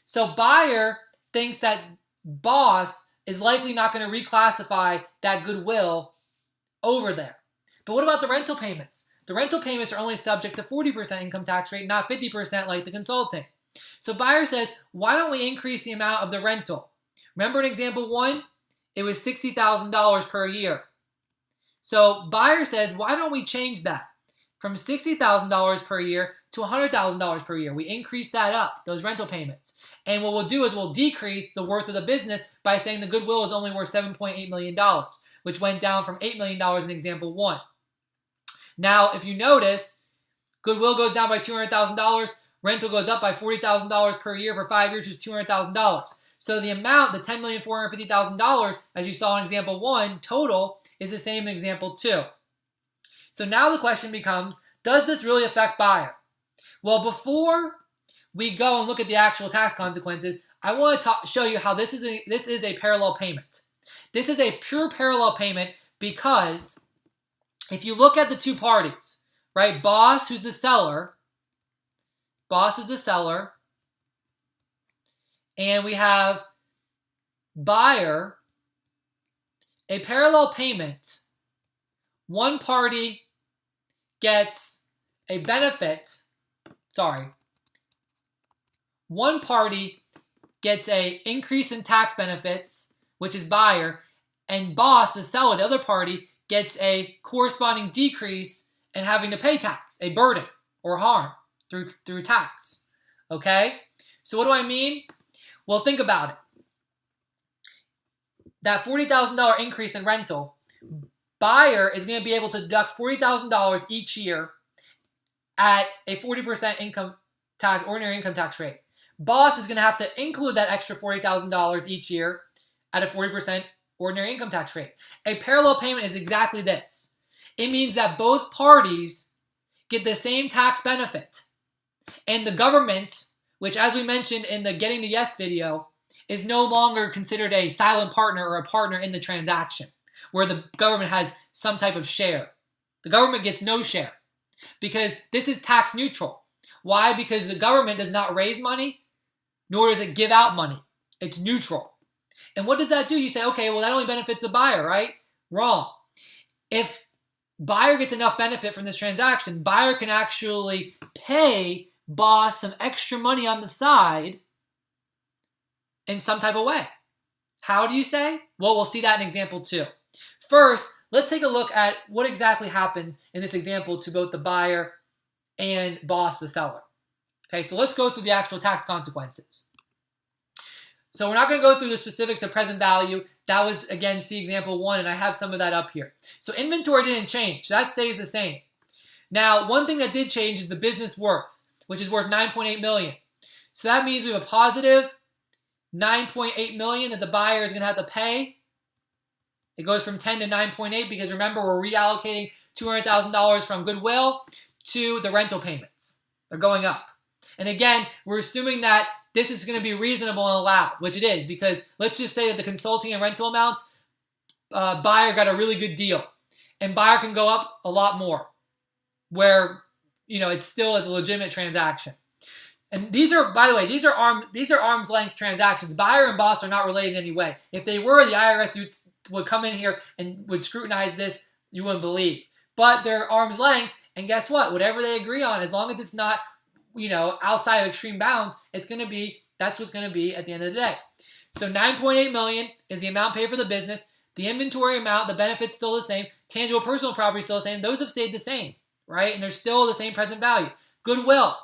So buyer thinks that boss is likely not going to reclassify that goodwill over there. But what about the rental payments? The rental payments are only subject to 40% income tax rate, not 50% like the consulting. So buyer says, why don't we increase the amount of the rental? Remember in example 1, it was $60,000 per year. So buyer says, why don't we change that from $60,000 per year to $100,000 per year? We increase that up, those rental payments. And what we'll do is we'll decrease the worth of the business by saying the goodwill is only worth $7.8 million, which went down from $8 million in example 1. Now, if you notice, goodwill goes down by $200,000, rental goes up by $40,000 per year for 5 years, which is $200,000. So the amount, the $10,450,000, as you saw in example 1, total, is the same in example 2. So now the question becomes, does this really affect buyer? Well, before we go and look at the actual tax consequences, I want to show you how this is a parallel payment. This is a pure parallel payment because if you look at the two parties, right? Boss, who's the seller. Boss is the seller. And we have buyer, a parallel payment. One party gets a benefit. One party gets a increase in tax benefits, which is buyer, and boss, the seller, the other party, gets a corresponding decrease in having to pay tax, a burden or harm through tax. Okay? So what do I mean? Well, think about it. That $40,000 increase in rental, buyer is going to be able to deduct $40,000 each year at a 40% income tax, ordinary income tax rate. Boss is going to have to include that extra $40,000 each year at a 40% ordinary income tax rate. A parallel payment is exactly this. It means that both parties get the same tax benefit. And the government, which as we mentioned in the Getting to Yes video, is no longer considered a silent partner or a partner in the transaction, where the government has some type of share. The government gets no share because this is tax neutral. Why? Because the government does not raise money, nor does it give out money. It's neutral. And what does that do? You say, okay, well, that only benefits the buyer, right? Wrong. If buyer gets enough benefit from this transaction, buyer can actually pay boss some extra money on the side in some type of way. How do you say? Well, we'll see that in example 2. First, let's take a look at what exactly happens in this example to both the buyer and boss, the seller. Okay, so let's go through the actual tax consequences. So we're not going to go through the specifics of present value. That was, again, see example 1, and I have some of that up here. So inventory didn't change. That stays the same. Now, one thing that did change is the business worth, which is worth $9.8 million. So that means we have a positive $9.8 million that the buyer is going to have to pay. It goes from 10 to 9.8 because remember, we're reallocating $200,000 from goodwill to the rental payments. They're going up. And again, we're assuming that this is going to be reasonable and allowed, which it is, because let's just say that the consulting and rental amounts, buyer got a really good deal. And buyer can go up a lot more, where, it still is a legitimate transaction. And these are, by the way, these are arm's length transactions. Buyer and boss are not related in any way. If they were, the IRS would come in here and would scrutinize this, you wouldn't believe. But they're arm's length, and guess what? Whatever they agree on, as long as it's not, outside of extreme bounds, that's what's going to be at the end of the day. So $9.8 million is the amount paid for the business. The inventory amount, the benefit's still the same. Tangible personal property still the same. Those have stayed the same, right? And they're still the same present value. Goodwill.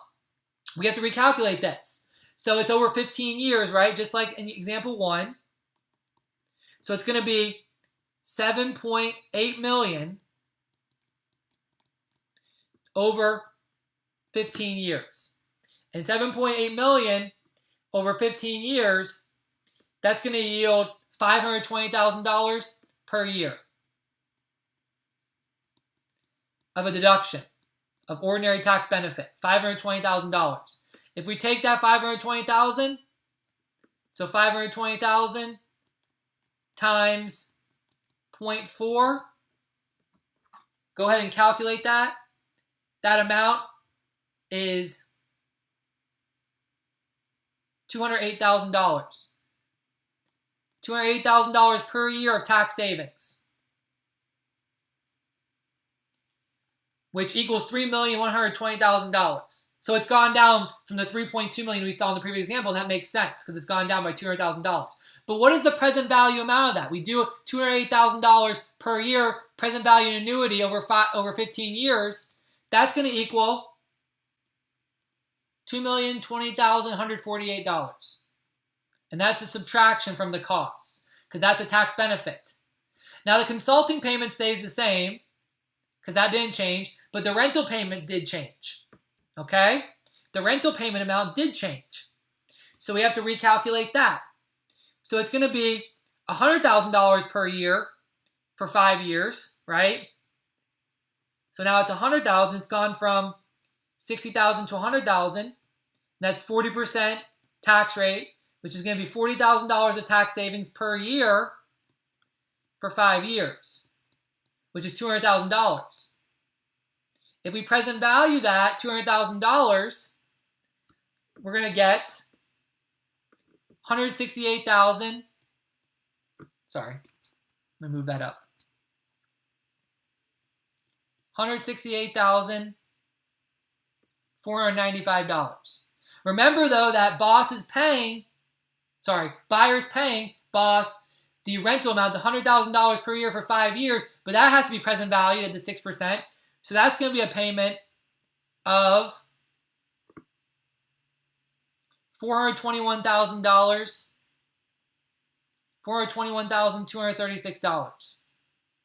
We have to recalculate this. So it's over 15 years, right? Just like in example 1. So it's going to be $7.8 million over 15 years. And $7.8 million over 15 years, that's going to yield $520,000 per year of a deduction of ordinary tax benefit, $520,000. If we take that $520,000, so $520,000 times 0.4, go ahead and calculate that. That amount is $208,000. $208,000 per year of tax savings, which equals $3,120,000. So it's gone down from the $3.2 million we saw in the previous example, and that makes sense because it's gone down by $200,000. But what is the present value amount of that? We do $208,000 per year present value annuity over 15 years. That's going to equal $2,020,148. And that's a subtraction from the cost because that's a tax benefit. Now the consulting payment stays the same because that didn't change, but the rental payment did change. Okay? The rental payment amount did change. So we have to recalculate that. So it's going to be $100,000 per year for 5 years, right? So now it's $100,000. It's gone from $60,000 to $100,000. That's 40% tax rate, which is going to be $40,000 of tax savings per year for 5 years, which is $200,000. If we present value that $200,000, we're going to get 168,000. Sorry, let me move that up. $168,495. Remember though that buyer's paying boss the rental amount, the $100,000 per year for 5 years, but that has to be present valued at the 6%. So that's going to be a payment of $421,000, $421,236.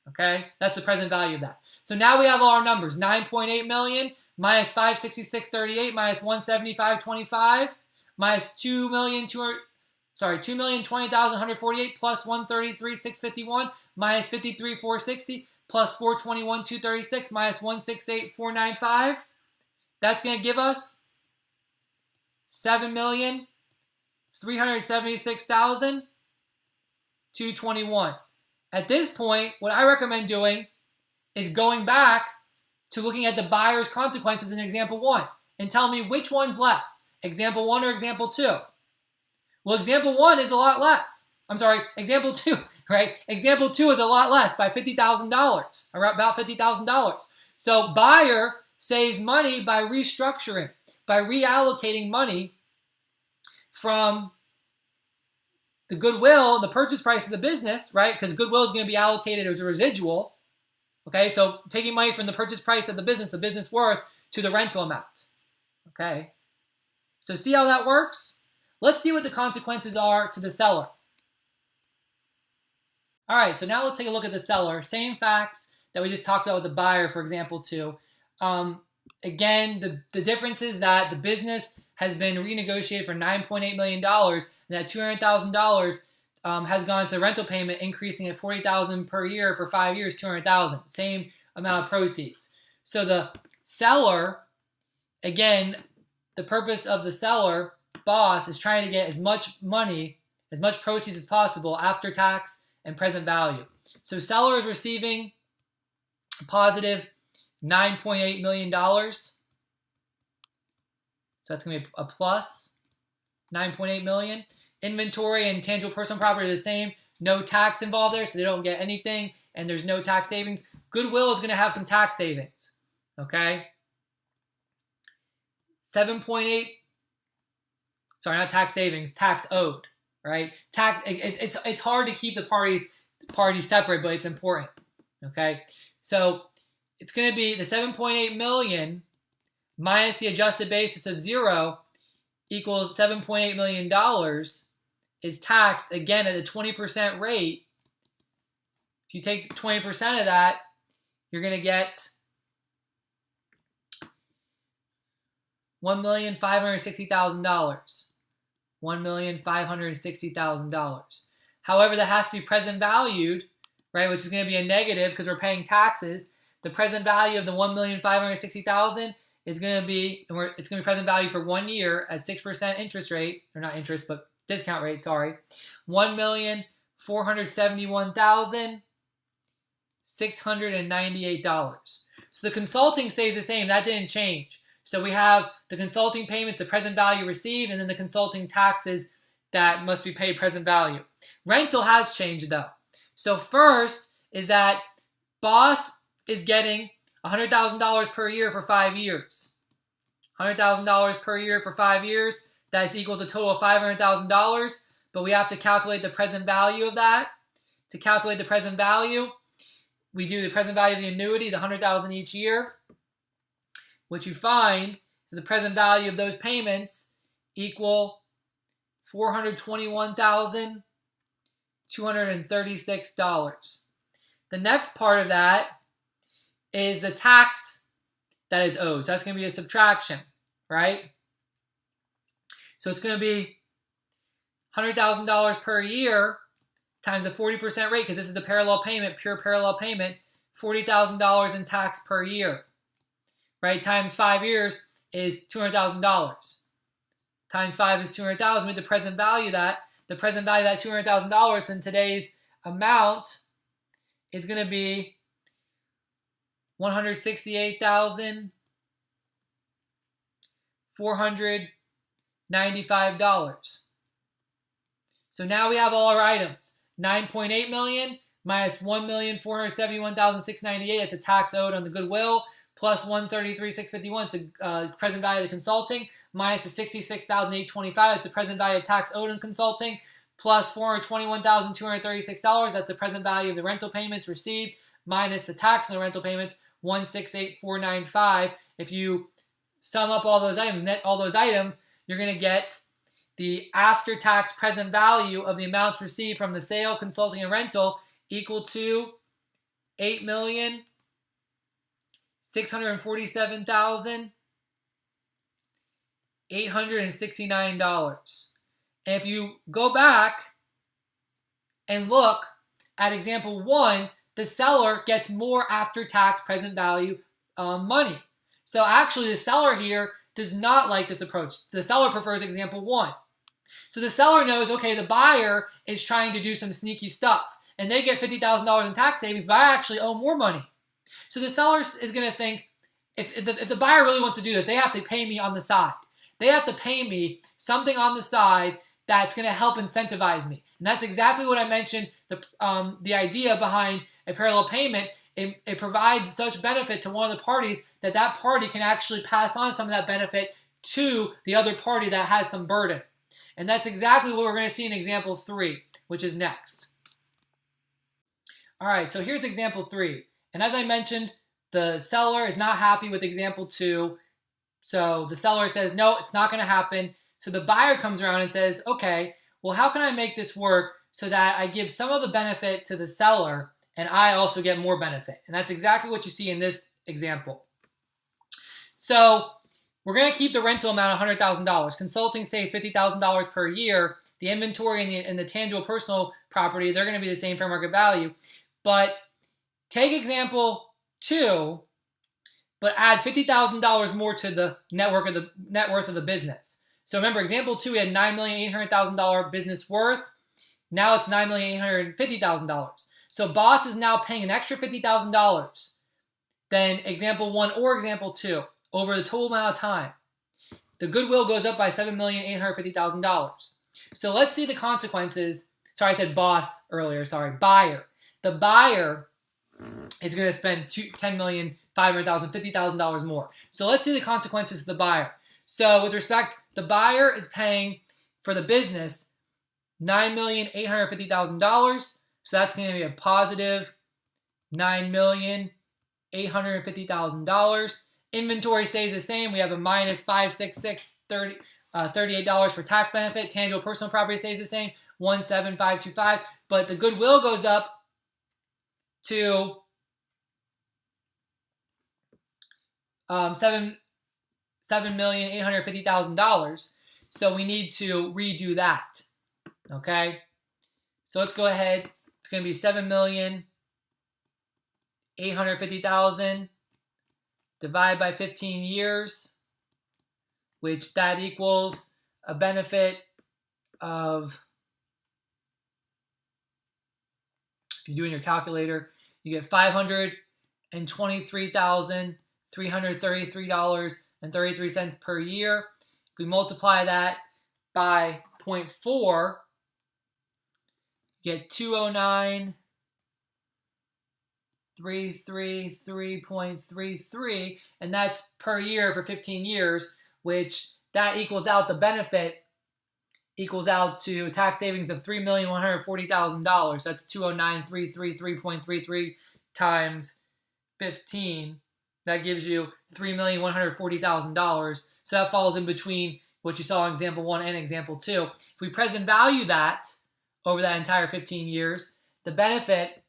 Okay, that's the present value of that. So now we have all our numbers: 9.8 million minus 566.38 minus 175.25 minus 2,020,148 plus 133,651 minus 53,460 plus 421,236 minus 168,495. That's going to give us 7,376,221. At this point, what I recommend doing is going back to looking at the buyer's consequences in example 1 and tell me which one's less, example 1 or example 2. Well, example 1 is a lot less. I'm sorry, example 2, right? Example 2 is a lot less by $50,000, or about $50,000. So buyer saves money by restructuring, by reallocating money from the goodwill, the purchase price of the business, right? Because goodwill is going to be allocated as a residual. Okay, so taking money from the purchase price of the business worth, to the rental amount. Okay, so see how that works? Let's see what the consequences are to the seller. All right, so now let's take a look at the seller. Same facts that we just talked about with the buyer, for example, 2. Again, the difference is that the business has been renegotiated for $9.8 million, and that $200,000 has gone to the rental payment, increasing at $40,000 per year for 5 years, $200,000. Same amount of proceeds. So the seller, again, the purpose of the seller, boss, is trying to get as much money, as much proceeds as possible after tax and present value. So seller is receiving a positive $9.8 million. So that's going to be a plus $9.8 million. Inventory and tangible personal property are the same. No tax involved there, so they don't get anything, and there's no tax savings. Goodwill is going to have some tax savings. Okay? 7.8, sorry, not tax savings, tax owed, right? It's hard to keep the parties separate, but it's important. Okay? So it's going to be the 7.8 million minus the adjusted basis of 0 equals $7.8 million is taxed, again, at a 20% rate. If you take 20% of that, you're going to get $1,560,000. $1,560,000. However, that has to be present valued, right, which is going to be a negative because we're paying taxes. The present value of the $1,560,000 is going to be, it's going to be present value for 1 year at 6% interest rate, or not interest, but discount rate, sorry. $1,471,698. So the consulting stays the same. That didn't change. So we have the consulting payments, the present value received, and then the consulting taxes that must be paid present value. Rental has changed though. So first is that boss is getting $100,000 per year for 5 years. $100,000 per year for 5 years. That equals a total of $500,000. But we have to calculate the present value of that. To calculate the present value, we do the present value of the annuity, the $100,000 each year. What you find is the present value of those payments equal $421,236. The next part of that is the tax that is owed. So that's going to be a subtraction, right? So it's going to be $100,000 per year times the 40% rate, because this is the parallel payment, pure parallel payment, $40,000 in tax per year, right? Times 5 years is $200,000. Times 5 is $200,000. With the present value of that, the present value of that $200,000 in today's amount is going to be $168,495. So now we have all our items. 9.8 million minus 1,471,698. It's a tax owed on the goodwill, plus 133,651. It's a present value of the consulting, minus the 66,825. It's the present value of tax owed on consulting, plus $421,236. That's the present value of the rental payments received, minus the tax on the rental payments, 168,495. If you sum up all those items, net all those items, you're going to get the after-tax present value of the amounts received from the sale, consulting, and rental equal to $8,647,869. And if you go back and look at example 1, the seller gets more after-tax present value money. So actually the seller here does not like this approach. The seller prefers example 1. So the seller knows, okay, the buyer is trying to do some sneaky stuff, and they get $50,000 in tax savings, but I actually owe more money. So the seller is going to think, if the buyer really wants to do this, they have to pay me on the side. They have to pay me something on the side that's going to help incentivize me. And that's exactly what I mentioned, the idea behind a parallel payment. It provides such benefit to one of the parties that that party can actually pass on some of that benefit to the other party that has some burden. And that's exactly what we're going to see in example 3, which is next. All right, so here's example 3. And as I mentioned, the seller is not happy with example 2. So the seller says, no, it's not going to happen. So the buyer comes around and says, okay, well, how can I make this work so that I give some of the benefit to the seller and I also get more benefit? And that's exactly what you see in this example. So we're going to keep the rental amount $100,000. Consulting stays $50,000 per year. The inventory and the tangible personal property, they're going to be the same fair market value. But take example 2, but add $50,000 more to the net worth of the business. So remember, example 2, we had $9,800,000 business worth. Now it's $9,850,000. So boss is now paying an extra $50,000 than example 1 or example 2 over the total amount of time. The goodwill goes up by $7,850,000. So let's see the consequences. Sorry, I said boss earlier. Sorry, buyer. The buyer is going to spend $10,500,000, $50,000 more. So let's see the consequences to the buyer. So with respect, the buyer is paying for the business $9,850,000. So that's going to be a positive $9,850,000. Inventory stays the same. We have a minus $566.38 for tax benefit. Tangible personal property stays the same, $17525. But the goodwill goes up to $7,850,000. So we need to redo that. Okay. So let's go ahead. It's going to be $7,850,000 divided by 15 years, which that equals a benefit of, if you're doing your calculator, you get $523,333.33 per year. If we multiply that by 0.4, you get 209,333.33, and that's per year for 15 years, which that equals out the benefit, equals out to a tax savings of $3,140,000. That's 209,333.33 times 15. That gives you $3,140,000. So that falls in between what you saw in example 1 and example 2. If we present value that over that entire 15 years, the benefit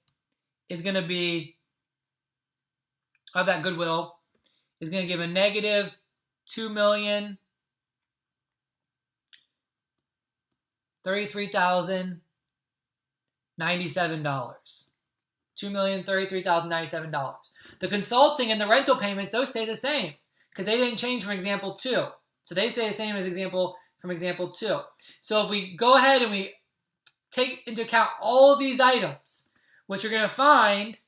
is going to be, of that goodwill, is going to give a negative $2,033,097. $2,033,097. The consulting and the rental payments, those stay the same because they didn't change from example 2. So they stay the same as example 2. So if we go ahead and we take into account all of these items, what you're going to find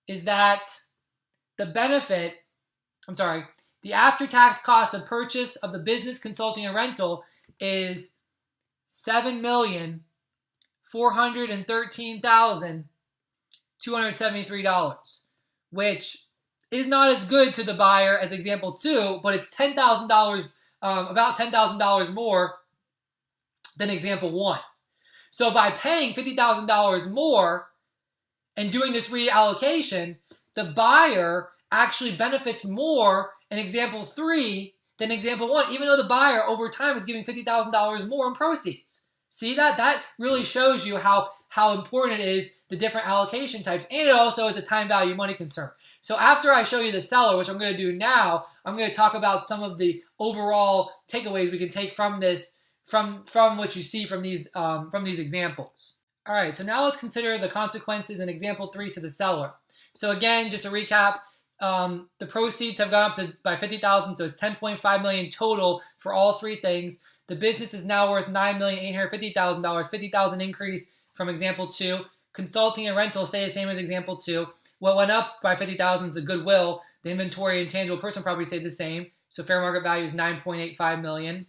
is that the benefit, the after-tax cost of purchase of the business, consulting, and rental is $7,413,273, which is not as good to the buyer as example 2, but it's $10,000, about $10,000 more than example 1. So by paying $50,000 more and doing this reallocation, the buyer actually benefits more in example 3 than example 1, even though the buyer over time is giving $50,000 more in proceeds. See that? That really shows you how important it is, the different allocation types, and it also is a time value money concern. So after I show you the seller, which I'm going to do now, I'm going to talk about some of the overall takeaways we can take from this, from what you see from these examples. All right, so now let's consider the consequences in example 3 to the seller. So again, just a recap, the proceeds have gone up by $50,000, so it's $10.5 million total for all 3 things. The business is now worth $9,850,000, $50,000 increase from example 2. Consulting and rental stay the same as example 2. What went up by $50,000 is the goodwill. The inventory and tangible personal property stayed the same. So fair market value is $9.85 million.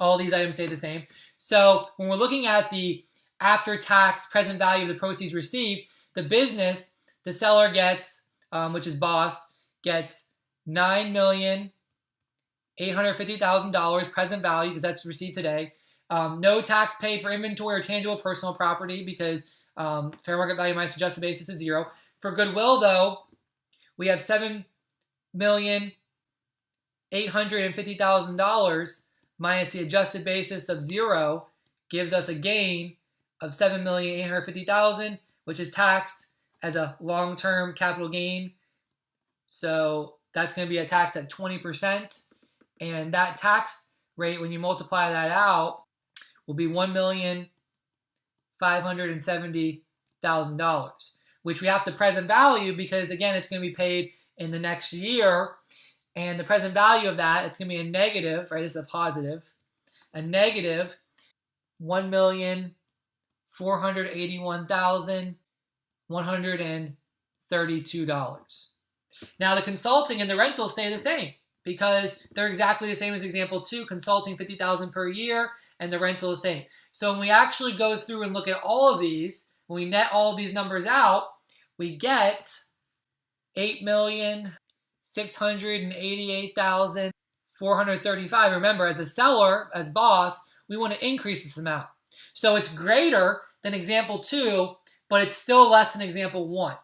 All these items stay the same. So when we're looking at the after-tax present value of the proceeds received, the business, the seller gets, which is boss, gets $9,850,000 present value because that's received today. No tax paid for inventory or tangible personal property because fair market value minus adjusted basis is 0. For goodwill, though, we have $7,850,000 minus the adjusted basis of 0 gives us a gain of $7,850,000, which is taxed as a long-term capital gain. So that's going to be a tax at 20%. And that tax rate, when you multiply that out, will be $1,570,000, which we have to present value because, again, it's going to be paid in the next year. And the present value of that, it's going to be a negative, right? This is a positive. A negative $1,481,132. Now, the consulting and the rental stay the same because they're exactly the same as example 2, consulting $50,000 per year, and the rental is the same. So when we actually go through and look at all of these, when we net all of these numbers out, we get $8,688,435. Remember, as a seller, as boss, we want to increase this amount. So it's greater than example 2, but it's still less than example 1.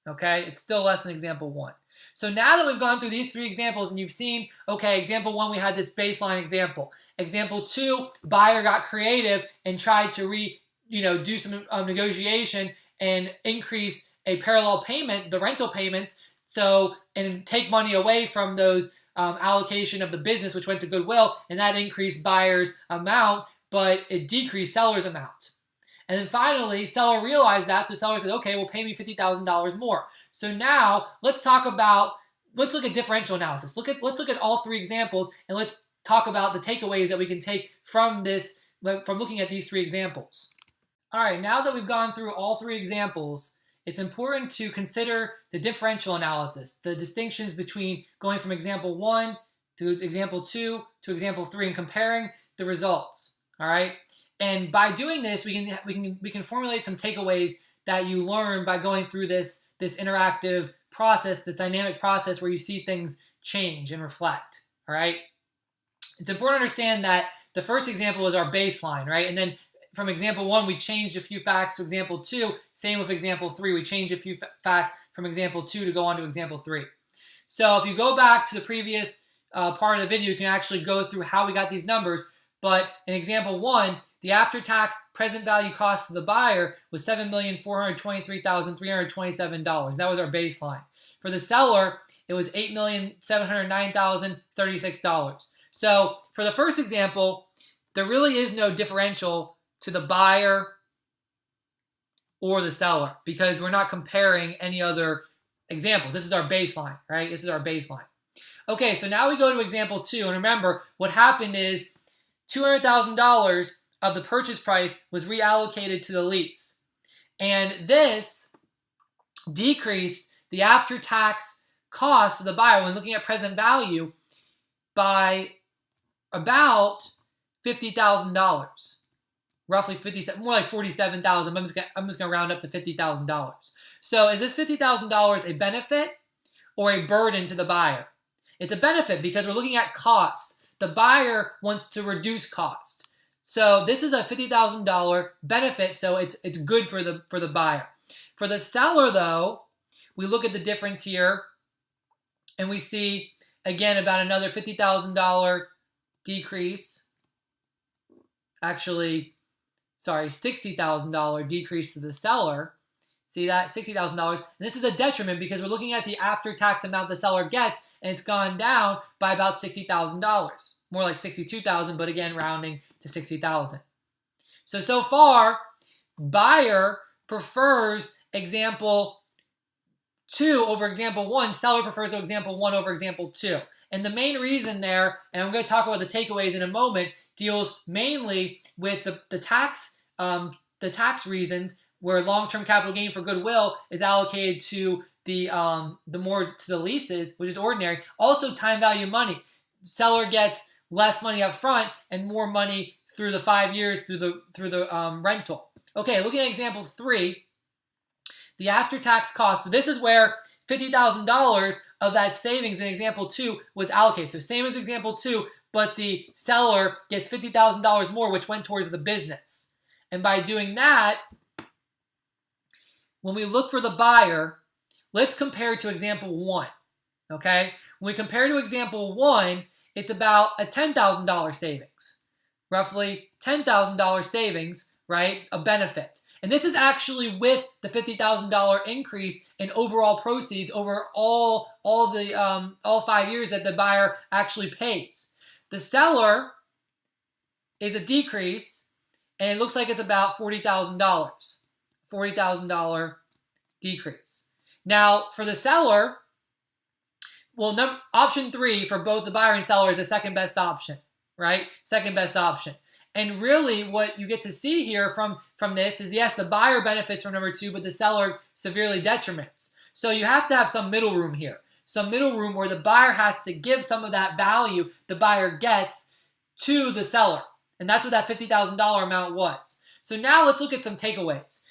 Okay? It's still less than example 1. So now that we've gone through these 3 examples and you've seen, okay, example 1, we had this baseline example. Example 2, buyer got creative and tried to do some negotiation and increase a parallel payment, the rental payments, and take money away from those allocation of the business, which went to goodwill, and that increased buyer's amount, but it decreased seller's amount. And then finally, seller realized that, so seller said, okay, well, pay me $50,000 more. So now let's look at differential analysis. Let's look at all 3 examples, and let's talk about the takeaways that we can take from looking at these 3 examples. All right, now that we've gone through all 3 examples, it's important to consider the differential analysis, the distinctions between going from example 1 to example 2 to example 3 and comparing the results. All right? And by doing this, we can formulate some takeaways that you learn by going through this interactive process, this dynamic process where you see things change and reflect. All right? It's important to understand that the first example is our baseline, right? And then from example 1, we changed a few facts to example 2. Same with example 3. We changed a few facts from example 2 to go on to example 3. So if you go back to the previous part of the video, you can actually go through how we got these numbers. But in example 1, the after-tax present value cost to the buyer was $7,423,327. That was our baseline. For the seller, it was $8,709,036. So for the first example, there really is no differential to the buyer or the seller because we're not comparing any other examples. This is our baseline, right? This is our baseline. Okay, so now we go to example 2. And remember, what happened is $200,000 of the purchase price was reallocated to the lease. And this decreased the after-tax cost to the buyer when looking at present value by about $50,000. Roughly 57, more like 47,000. I'm just gonna round up to $50,000. So is this $50,000 a benefit or a burden to the buyer? It's a benefit because we're looking at costs. The buyer wants to reduce costs. So this is a $50,000 benefit, so it's good for the buyer. For the seller, though, we look at the difference here, and we see again about another $50,000 decrease. Actually, sorry, $60,000 decrease to the seller. See that? $60,000. And this is a detriment because we're looking at the after-tax amount the seller gets, and it's gone down by about $60,000. More like $62,000, but again, rounding to $60,000. So far, buyer prefers example 2 over example 1. Seller prefers example 1 over example 2. And the main reason there, and I'm going to talk about the takeaways in a moment, deals mainly with the tax reasons, where long-term capital gain for goodwill is allocated to the leases, which is ordinary. Also, time value money. Seller gets less money up front and more money through the 5 years through the rental. Okay, looking at example 3, the after-tax cost. So this is where $50,000 of that savings in example 2 was allocated. So same as example 2, but the seller gets $50,000 more, which went towards the business. And by doing that, when we look for the buyer, let's compare to example 1. Okay? When we compare to example 1, it's about a $10,000 savings. Roughly $10,000 savings, right? A benefit. And this is actually with the $50,000 increase in overall proceeds over all 5 years that the buyer actually pays. The seller is a decrease, and it looks like it's about $40,000. $40,000 decrease. Now, for the seller, well, option 3 for both the buyer and seller is the second best option, right? Second best option. And really what you get to see here from this is, yes, the buyer benefits from number 2, but the seller severely detriments. So you have to have some middle room here. Some middle room where the buyer has to give some of that value the buyer gets to the seller. And that's what that $50,000 amount was. So now let's look at some takeaways.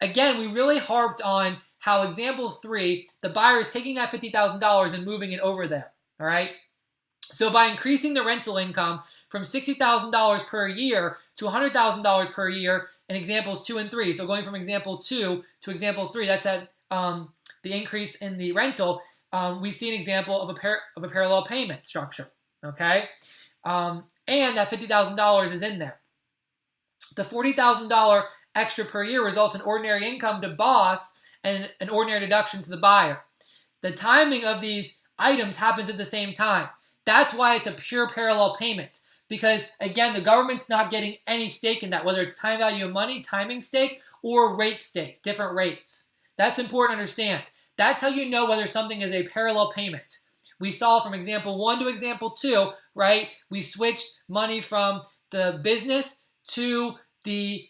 Again, we really harped on how example 3, the buyer is taking that $50,000 and moving it over there, all right? So by increasing the rental income from $60,000 per year to $100,000 per year in examples 2 and 3, so going from example 2 to example 3, that's at the increase in the rental, we see an example of a parallel payment structure, okay? And that $50,000 is in there. The $40,000 extra per year results in ordinary income to boss and an ordinary deduction to the buyer. The timing of these items happens at the same time. That's why it's a pure parallel payment. Because, again, the government's not getting any stake in that, whether it's time value of money, timing stake, or rate stake, different rates. That's important to understand. That's how you know whether something is a parallel payment. We saw from example 1 to example 2, right? We switched money from the business to the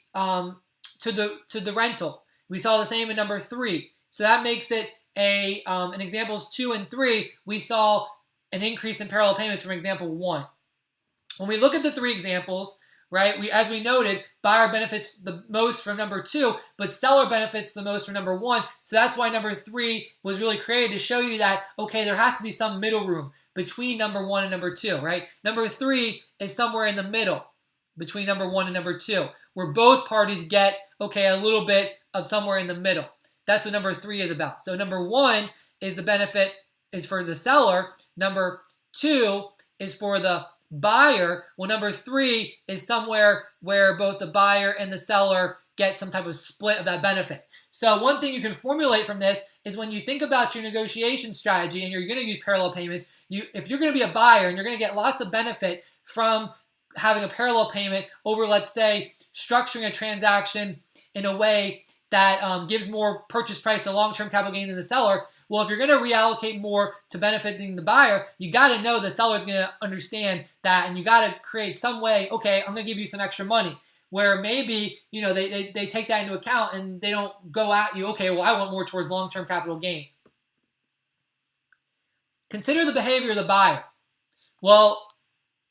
rental. We saw the same in number 3. So that makes it in examples 2 and 3, we saw an increase in parallel payments from example 1. When we look at the 3 examples, right, as we noted, buyer benefits the most from number 2, but seller benefits the most from number 1. So that's why number 3 was really created, to show you that, okay, there has to be some middle room between number 1 and number 2, right? Number 3 is somewhere in the middle between number 1 and number 2, where both parties get, okay, a little bit of somewhere in the middle. That's what number 3 is about. So number 1 is the benefit is for the seller. Number 2 is for the buyer. Well, number 3 is somewhere where both the buyer and the seller get some type of split of that benefit. So one thing you can formulate from this is, when you think about your negotiation strategy and you're going to use parallel payments, if you're going to be a buyer and you're going to get lots of benefit from having a parallel payment over, let's say, structuring a transaction in a way that gives more purchase price and long-term capital gain than the seller, well, if you're going to reallocate more to benefiting the buyer, you got to know the seller is going to understand that, and you got to create some way, okay, I'm going to give you some extra money, where maybe, you know, they take that into account and they don't go at you, okay, well, I want more towards long-term capital gain. Consider the behavior of the buyer. Well,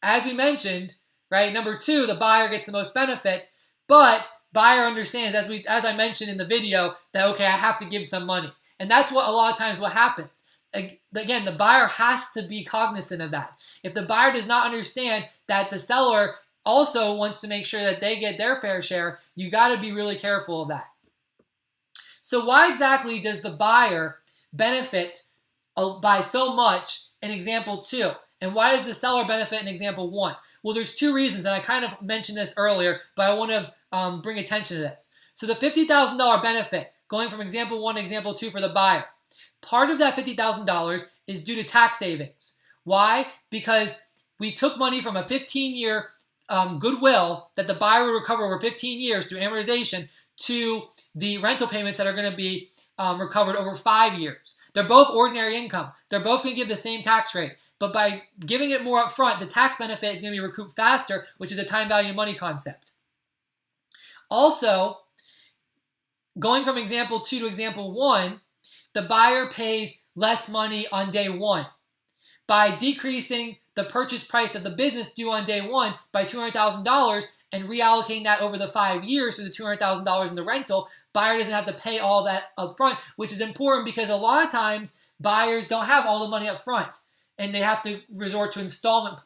as we mentioned, right, number 2, the buyer gets the most benefit, but buyer understands, as I mentioned in the video, that, okay, I have to give some money. And that's what a lot of times what happens. Again, the buyer has to be cognizant of that. If the buyer does not understand that the seller also wants to make sure that they get their fair share, you got to be really careful of that. So why exactly does the buyer benefit by so much in example 2? And why does the seller benefit in example 1? Well, there's 2 reasons, and I kind of mentioned this earlier, but I want to bring attention to this. So the $50,000 benefit, going from example 1 to example 2 for the buyer, part of that $50,000 is due to tax savings. Why? Because we took money from a 15-year goodwill that the buyer would recover over 15 years through amortization to the rental payments that are going to be recovered over 5 years. They're both ordinary income. They're both going to give the same tax rate. But by giving it more up front, the tax benefit is going to be recouped faster, which is a time value money concept. Also, going from example 2 to example 1, the buyer pays less money on day 1. By decreasing the purchase price of the business due on day 1 by $200,000 and reallocating that over the 5 years to the $200,000 in the rental, buyer doesn't have to pay all that up front, which is important because a lot of times buyers don't have all the money up front and they have to resort to installment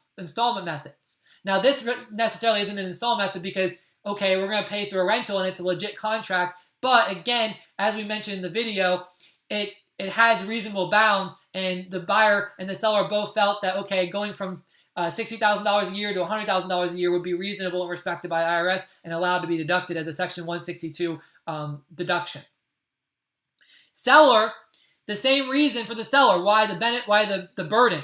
methods. Now, this necessarily isn't an installment method because, okay, we're going to pay through a rental and it's a legit contract. But again, as we mentioned in the video, it has reasonable bounds, and the buyer and the seller both felt that, okay, going from $60,000 a year to $100,000 a year would be reasonable and respected by the IRS and allowed to be deducted as a Section 162 deduction. Seller, the same reason for the seller, why the burden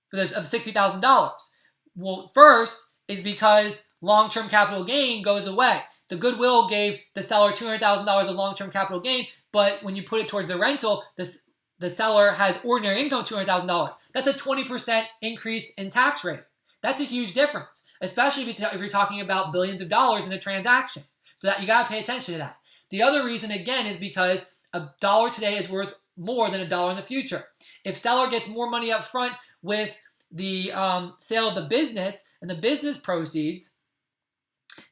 for this of $60,000. Well, first is because long-term capital gain goes away. The goodwill gave the seller $200,000 of long-term capital gain, but when you put it towards a rental, the seller has ordinary income $200,000. That's a 20% increase in tax rate. That's a huge difference, especially if you're talking about billions of dollars in a transaction. So that you got to pay attention to that. The other reason, again, is because $1 today is worth more than $1 in the future. If seller gets more money up front with the sale of the business and the business proceeds,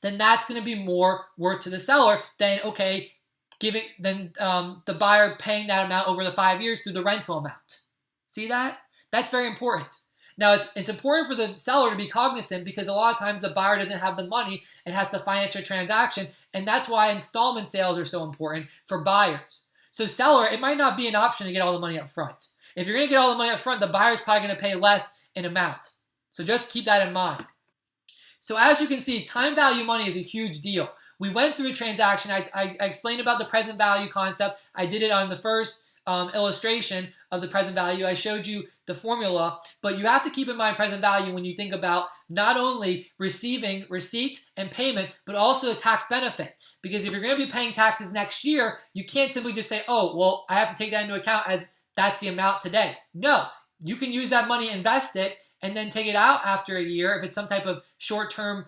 then that's going to be more worth to the seller than, okay, the buyer paying that amount over the 5 years through the rental amount. See that? That's very important. Now, it's important for the seller to be cognizant because a lot of times the buyer doesn't have the money and has to finance a transaction, and that's why installment sales are so important for buyers. So seller, it might not be an option to get all the money up front. If you're going to get all the money up front, the buyer's probably going to pay less in amount. So just keep that in mind. So as you can see, time value money is a huge deal. We went through a transaction. I explained about the present value concept. I did it on the first illustration of the present value. I showed you the formula, but you have to keep in mind present value when you think about not only receiving receipt and payment, but also the tax benefit. Because if you're going to be paying taxes next year, you can't simply just say, oh, well, I have to take that into account as that's the amount today. No, you can use that money, invest it, and then take it out after a year if it's some type of short-term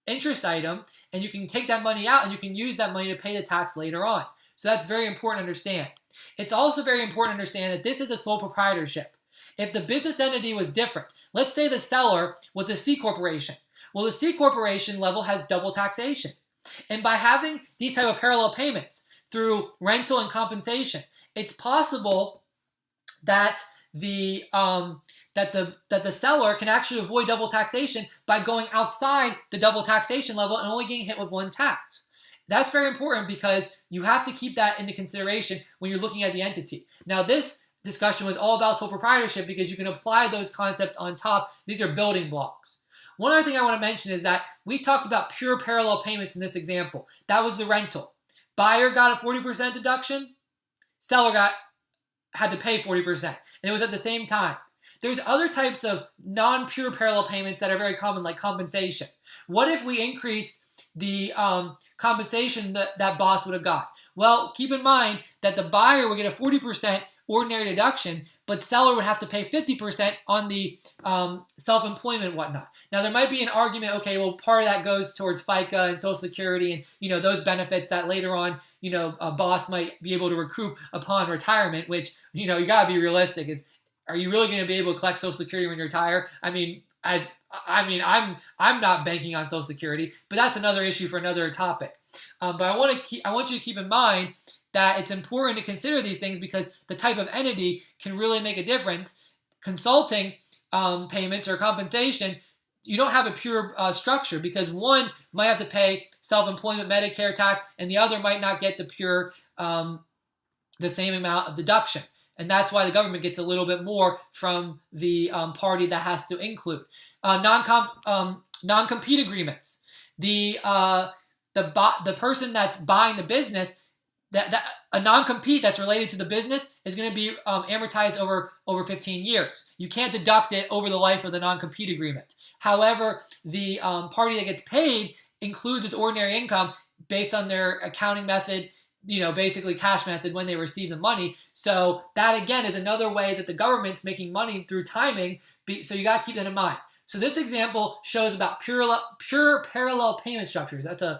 interest item, and you can take that money out and you can use that money to pay the tax later on. So that's very important to understand. It's also very important to understand that this is a sole proprietorship. If the business entity was different, let's say the seller was a C corporation. Well, the C corporation level has double taxation. And by having these type of parallel payments through rental and compensation, it's possible that the seller can actually avoid double taxation by going outside the double taxation level and only getting hit with one tax. That's very important because you have to keep that into consideration when you're looking at the entity. Now, this discussion was all about sole proprietorship because you can apply those concepts on top. These are building blocks. One other thing I want to mention is that we talked about pure parallel payments in this example. That was the rental. Buyer got a 40% deduction. Seller had to pay 40%, and it was at the same time. There's other types of non-pure parallel payments that are very common, like compensation. What if we increased the compensation that boss would have got? Well, keep in mind that the buyer would get a 40% ordinary deduction, but seller would have to pay 50% on the self-employment and whatnot. Now, there might be an argument, okay, well, part of that goes towards FICA and Social Security and, those benefits that later on, a boss might be able to recoup upon retirement, which, you got to be realistic. Are you really going to be able to collect Social Security when you retire? I'm not banking on Social Security, but that's another issue for another topic. But I want you to keep in mind that it's important to consider these things because the type of entity can really make a difference. Consulting payments or compensation, you don't have a pure structure because one might have to pay self-employment Medicare tax and the other might not get the pure, the same amount of deduction. And that's why the government gets a little bit more from the party that has to include. Non-compete agreements. The person that's buying the business, that a non-compete that's related to the business is going to be amortized over 15 years. You can't deduct it over the life of the non-compete agreement. However, the party that gets paid includes its ordinary income based on their accounting method, basically cash method when they receive the money. So that again is another way that the government's making money through timing. So you got to keep that in mind. So this example shows about pure parallel payment structures. That's a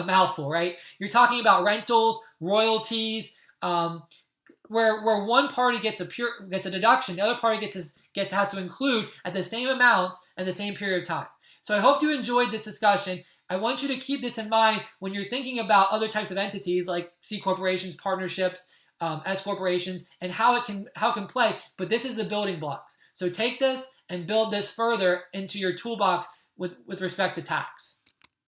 mouthful, right? You're talking about rentals, royalties, where one party gets a deduction, the other party has to include at the same amounts and the same period of time. So I hope you enjoyed this discussion. I want you to keep this in mind when you're thinking about other types of entities like C corporations, partnerships, S corporations, and how it can play. But this is the building blocks. So take this and build this further into your toolbox with respect to tax.